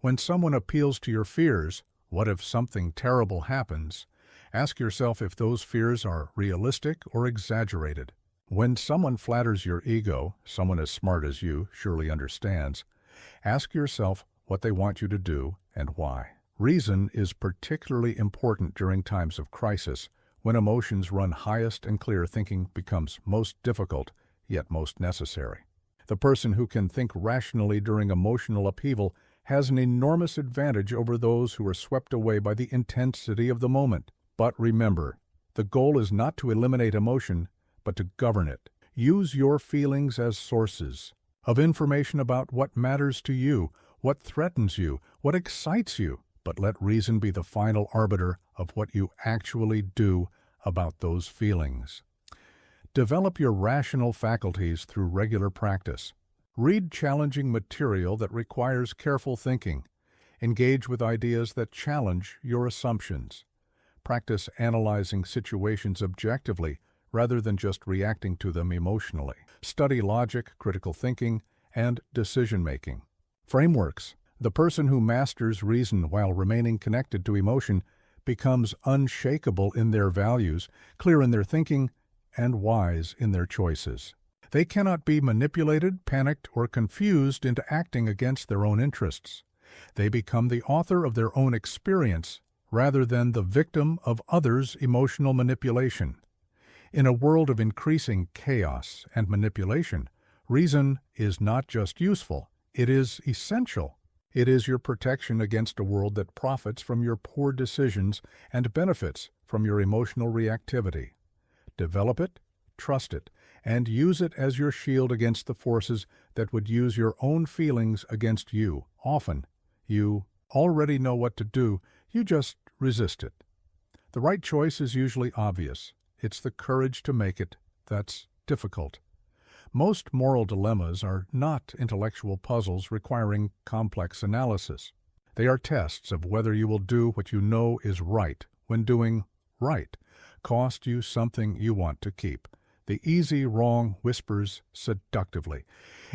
When someone appeals to your fears, what if something terrible happens? Ask yourself if those fears are realistic or exaggerated. When someone flatters your ego, someone as smart as you surely understands, ask yourself what they want you to do and why. Reason is particularly important during times of crisis, when emotions run highest and clear thinking becomes most difficult, yet most necessary. The person who can think rationally during emotional upheaval has an enormous advantage over those who are swept away by the intensity of the moment. But remember, the goal is not to eliminate emotion, but to govern it. Use your feelings as sources of information about what matters to you, what threatens you, what excites you, but let reason be the final arbiter of what you actually do about those feelings. Develop your rational faculties through regular practice. Read challenging material that requires careful thinking. Engage with ideas that challenge your assumptions. Practice analyzing situations objectively rather than just reacting to them emotionally. Study logic, critical thinking, and decision-making. Frameworks. The person who masters reason while remaining connected to emotion becomes unshakable in their values, clear in their thinking, and wise in their choices. They cannot be manipulated, panicked, or confused into acting against their own interests. They become the author of their own experience rather than the victim of others' emotional manipulation. In a world of increasing chaos and manipulation, reason is not just useful, it is essential. It is your protection against a world that profits from your poor decisions and benefits from your emotional reactivity. Develop it, trust it, and use it as your shield against the forces that would use your own feelings against you. Often, you already know what to do, you just resist it. The right choice is usually obvious. It's the courage to make it that's difficult. Most moral dilemmas are not intellectual puzzles requiring complex analysis. They are tests of whether you will do what you know is right when doing right cost you something you want to keep. The easy wrong whispers seductively.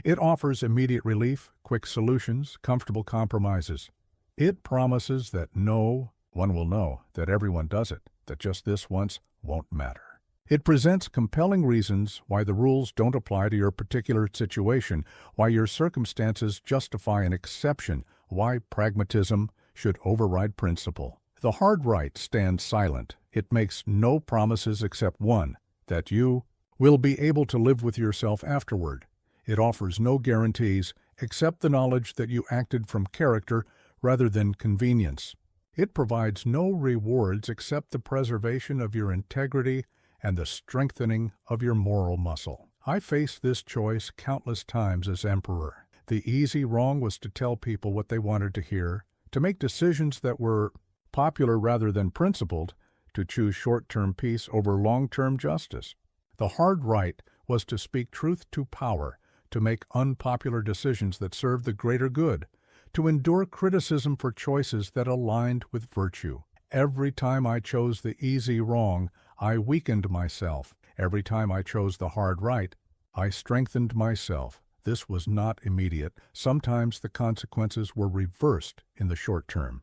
It offers immediate relief, quick solutions, comfortable compromises. It promises that one will know that everyone does it, that just this once won't matter. It presents compelling reasons why the rules don't apply to your particular situation, why your circumstances justify an exception, why pragmatism should override principle. The hard right stands silent. It makes no promises except one, that you will be able to live with yourself afterward. It offers no guarantees except the knowledge that you acted from character rather than convenience. It provides no rewards except the preservation of your integrity and the strengthening of your moral muscle. I faced this choice countless times as emperor. The easy wrong was to tell people what they wanted to hear, to make decisions that were popular rather than principled, to choose short-term peace over long-term justice. The hard right was to speak truth to power, to make unpopular decisions that served the greater good, to endure criticism for choices that aligned with virtue. Every time I chose the easy wrong, I weakened myself. Every time I chose the hard right, I strengthened myself. This was not immediate. Sometimes the consequences were reversed in the short term.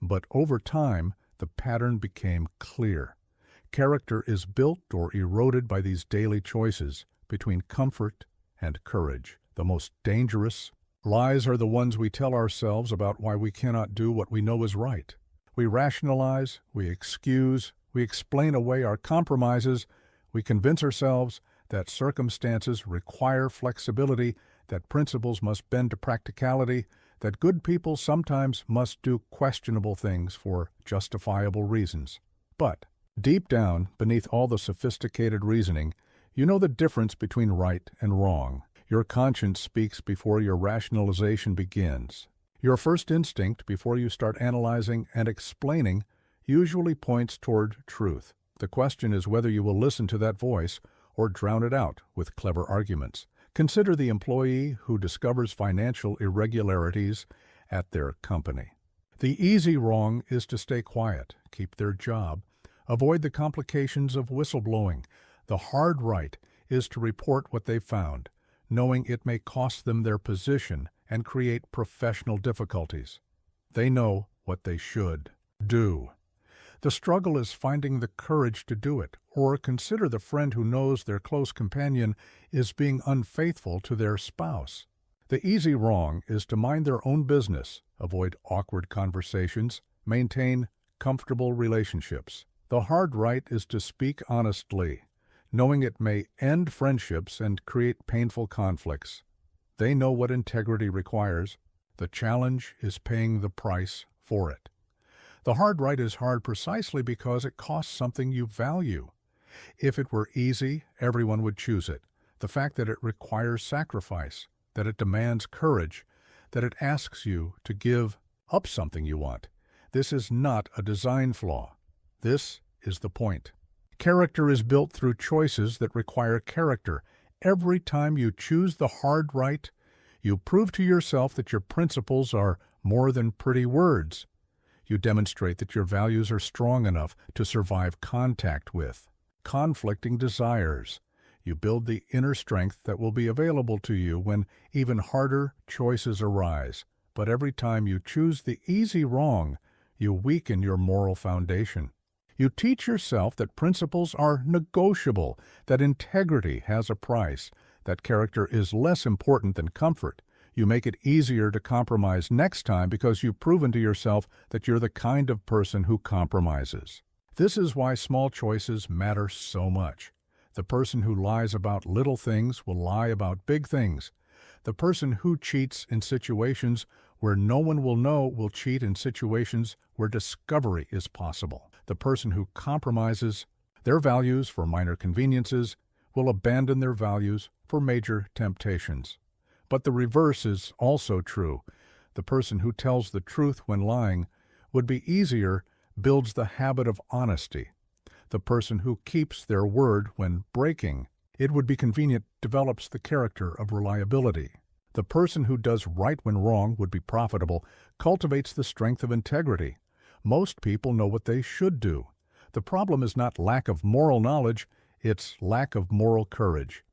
But over time, the pattern became clear. Character is built or eroded by these daily choices between comfort and courage. The most dangerous lies are the ones we tell ourselves about why we cannot do what we know is right. We rationalize, we excuse, we explain away our compromises, we convince ourselves that circumstances require flexibility, that principles must bend to practicality, that good people sometimes must do questionable things for justifiable reasons. But deep down, beneath all the sophisticated reasoning, you know the difference between right and wrong. Your conscience speaks before your rationalization begins. Your first instinct, before you start analyzing and explaining, usually points toward truth. The question is whether you will listen to that voice or drown it out with clever arguments. Consider the employee who discovers financial irregularities at their company. The easy wrong is to stay quiet, keep their job, avoid the complications of whistleblowing. The hard right is to report what they found, knowing it may cost them their position and create professional difficulties. They know what they should do. The struggle is finding the courage to do it, or consider the friend who knows their close companion is being unfaithful to their spouse. The easy wrong is to mind their own business, avoid awkward conversations, maintain comfortable relationships. The hard right is to speak honestly, knowing it may end friendships and create painful conflicts. They know what integrity requires. The challenge is paying the price for it. The hard right is hard precisely because it costs something you value. If it were easy, everyone would choose it. The fact that it requires sacrifice, that it demands courage, that it asks you to give up something you want. This is not a design flaw. This is the point. Character is built through choices that require character. Every time you choose the hard right, you prove to yourself that your principles are more than pretty words. You demonstrate that your values are strong enough to survive contact with conflicting desires. You build the inner strength that will be available to you when even harder choices arise. But every time you choose the easy wrong, you weaken your moral foundation. You teach yourself that principles are negotiable, that integrity has a price, that character is less important than comfort. You make it easier to compromise next time because you've proven to yourself that you're the kind of person who compromises. This is why small choices matter so much. The person who lies about little things will lie about big things. The person who cheats in situations where no one will know will cheat in situations where discovery is possible. The person who compromises their values for minor conveniences will abandon their values for major temptations. But the reverse is also true. The person who tells the truth when lying would be easier, builds the habit of honesty. The person who keeps their word when breaking it would be convenient develops the character of reliability. The person who does right when wrong would be profitable, cultivates the strength of integrity. Most people know what they should do. The problem is not lack of moral knowledge, it's lack of moral courage.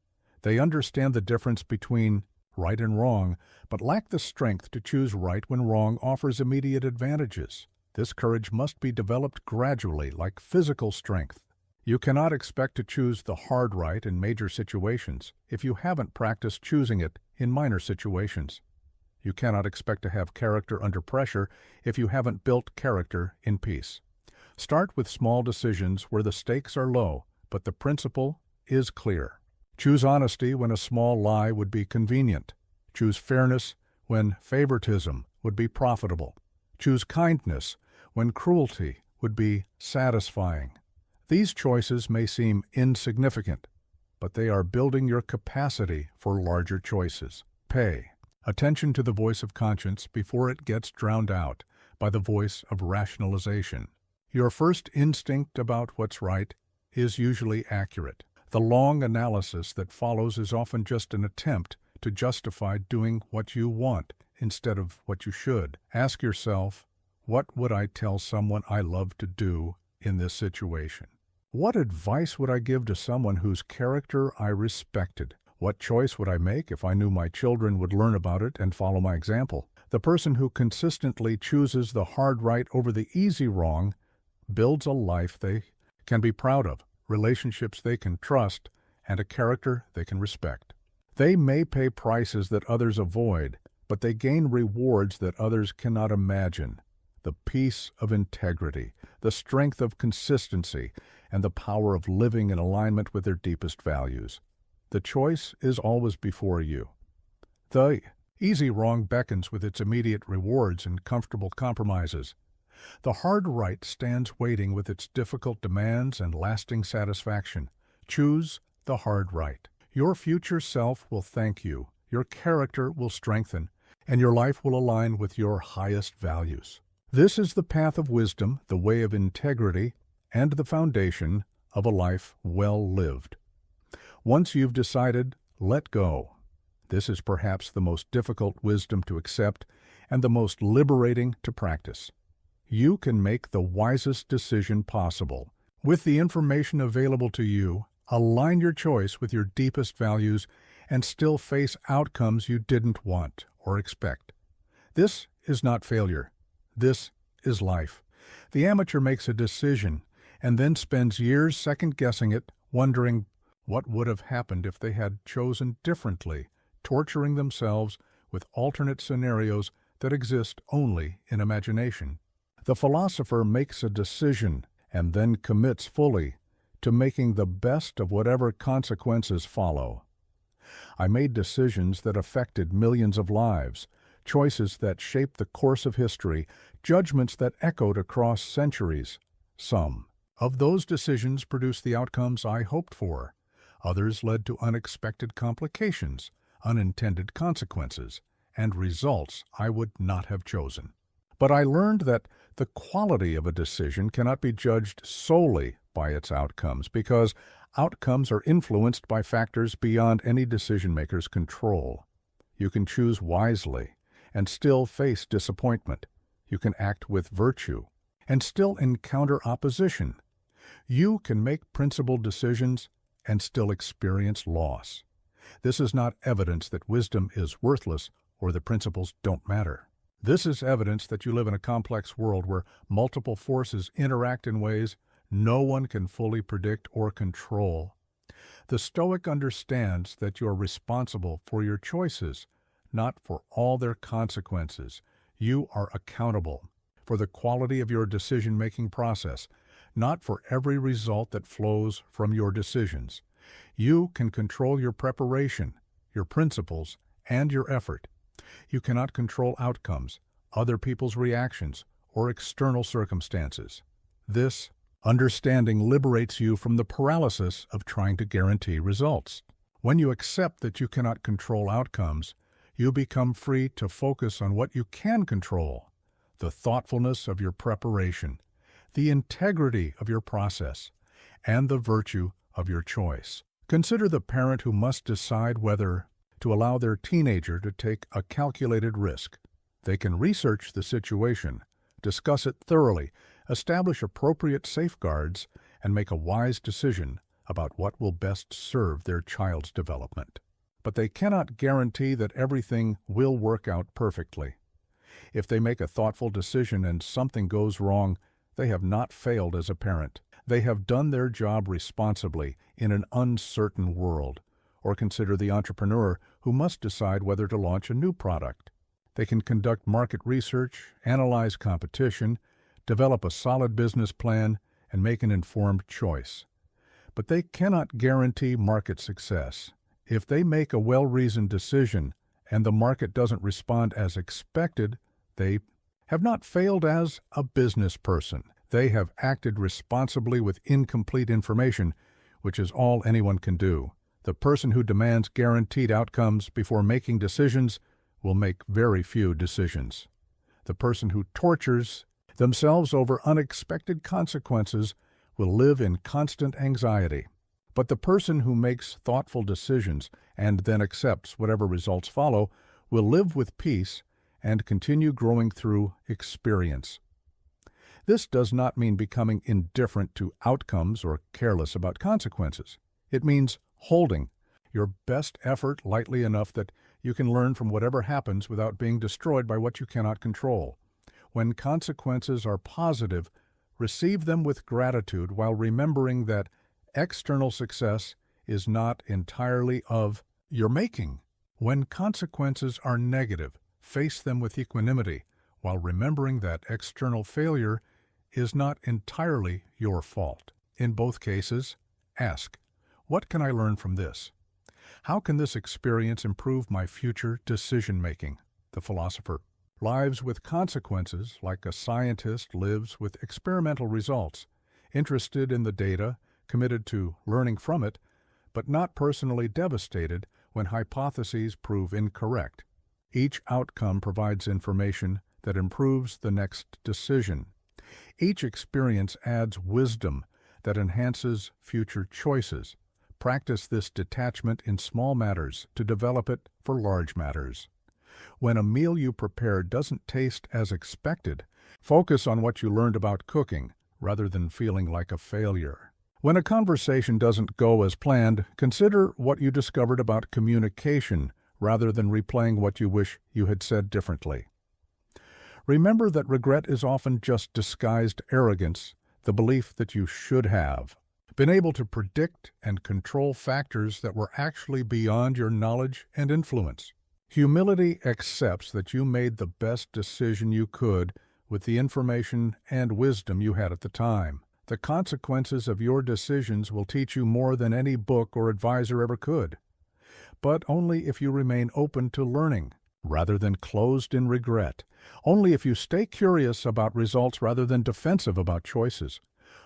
They understand the difference between right and wrong, but lack the strength to choose right when wrong offers immediate advantages. This courage must be developed gradually, like physical strength. You cannot expect to choose the hard right in major situations if you haven't practiced choosing it in minor situations. You cannot expect to have character under pressure if you haven't built character in peace. Start with small decisions where the stakes are low, but the principle is clear. Choose honesty when a small lie would be convenient. Choose fairness when favoritism would be profitable. Choose kindness when cruelty would be satisfying. These choices may seem insignificant, but they are building your capacity for larger choices. Pay attention to the voice of conscience before it gets drowned out by the voice of rationalization. Your first instinct about what's right is usually accurate. The long analysis that follows is often just an attempt to justify doing what you want instead of what you should. Ask yourself, what would I tell someone I love to do in this situation? What advice would I give to someone whose character I respected? What choice would I make if I knew my children would learn about it and follow my example? The person who consistently chooses the hard right over the easy wrong builds a life they can be proud of, relationships they can trust, and a character they can respect. They may pay prices that others avoid, but they gain rewards that others cannot imagine. The peace of integrity, the strength of consistency, and the power of living in alignment with their deepest values. The choice is always before you. The easy wrong beckons with its immediate rewards and comfortable compromises. The hard right stands waiting with its difficult demands and lasting satisfaction. Choose the hard right. Your future self will thank you, your character will strengthen, and your life will align with your highest values. This is the path of wisdom, the way of integrity, and the foundation of a life well lived. Once you've decided, let go. This is perhaps the most difficult wisdom to accept and the most liberating to practice. You can make the wisest decision possible. With the information available to you, align your choice with your deepest values and still face outcomes you didn't want or expect. This is not failure. This is life. The amateur makes a decision and then spends years second-guessing it, wondering what would have happened if they had chosen differently, torturing themselves with alternate scenarios that exist only in imagination. The philosopher makes a decision and then commits fully to making the best of whatever consequences follow. I made decisions that affected millions of lives, choices that shaped the course of history, judgments that echoed across centuries. Some of those decisions produced the outcomes I hoped for. Others led to unexpected complications, unintended consequences, and results I would not have chosen. But I learned that the quality of a decision cannot be judged solely by its outcomes, because outcomes are influenced by factors beyond any decision-maker's control. You can choose wisely and still face disappointment. You can act with virtue and still encounter opposition. You can make principled decisions and still experience loss. This is not evidence that wisdom is worthless or the principles don't matter. This is evidence that you live in a complex world where multiple forces interact in ways no one can fully predict or control. The Stoic understands that you are responsible for your choices, not for all their consequences. You are accountable for the quality of your decision-making process, not for every result that flows from your decisions. You can control your preparation, your principles, and your effort. You cannot control outcomes, other people's reactions, or external circumstances. This understanding liberates you from the paralysis of trying to guarantee results. When you accept that you cannot control outcomes, you become free to focus on what you can control: the thoughtfulness of your preparation, the integrity of your process, and the virtue of your choice. Consider the parent who must decide whether to allow their teenager to take a calculated risk. They can research the situation, discuss it thoroughly, establish appropriate safeguards, and make a wise decision about what will best serve their child's development. But they cannot guarantee that everything will work out perfectly. If they make a thoughtful decision and something goes wrong, they have not failed as a parent. They have done their job responsibly in an uncertain world. Or consider the entrepreneur who must decide whether to launch a new product. They can conduct market research, analyze competition, develop a solid business plan, and make an informed choice. But they cannot guarantee market success. If they make a well-reasoned decision and the market doesn't respond as expected, they have not failed as a business person. They have acted responsibly with incomplete information, which is all anyone can do. The person who demands guaranteed outcomes before making decisions will make very few decisions. The person who tortures themselves over unexpected consequences will live in constant anxiety. But the person who makes thoughtful decisions and then accepts whatever results follow will live with peace and continue growing through experience. This does not mean becoming indifferent to outcomes or careless about consequences. It means holding your best effort lightly enough that you can learn from whatever happens without being destroyed by what you cannot control. When consequences are positive, receive them with gratitude while remembering that external success is not entirely of your making. When consequences are negative, face them with equanimity while remembering that external failure is not entirely your fault. In both cases, ask, what can I learn from this? How can this experience improve my future decision-making? The philosopher lives with consequences like a scientist lives with experimental results, interested in the data, committed to learning from it, but not personally devastated when hypotheses prove incorrect. Each outcome provides information that improves the next decision. Each experience adds wisdom that enhances future choices. Practice this detachment in small matters to develop it for large matters. When a meal you prepared doesn't taste as expected, focus on what you learned about cooking rather than feeling like a failure. When a conversation doesn't go as planned, consider what you discovered about communication rather than replaying what you wish you had said differently. Remember that regret is often just disguised arrogance, the belief that you should have been able to predict and control factors that were actually beyond your knowledge and influence. Humility accepts that you made the best decision you could with the information and wisdom you had at the time. The consequences of your decisions will teach you more than any book or advisor ever could, but only if you remain open to learning rather than closed in regret, only if you stay curious about results rather than defensive about choices,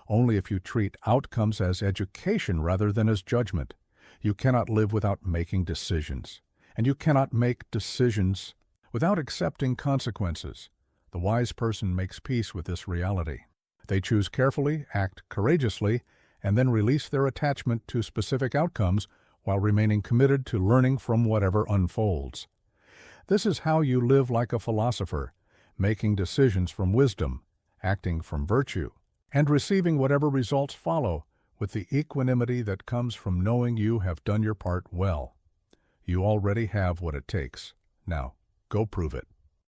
only if you treat outcomes as education rather than as judgment. You cannot live without making decisions, and you cannot make decisions without accepting consequences. The wise person makes peace with this reality. They choose carefully, act courageously, and then release their attachment to specific outcomes while remaining committed to learning from whatever unfolds. This is how you live like a philosopher, making decisions from wisdom, acting from virtue, and receiving whatever results follow with the equanimity that comes from knowing you have done your part well. You already have what it takes. Now, go prove it.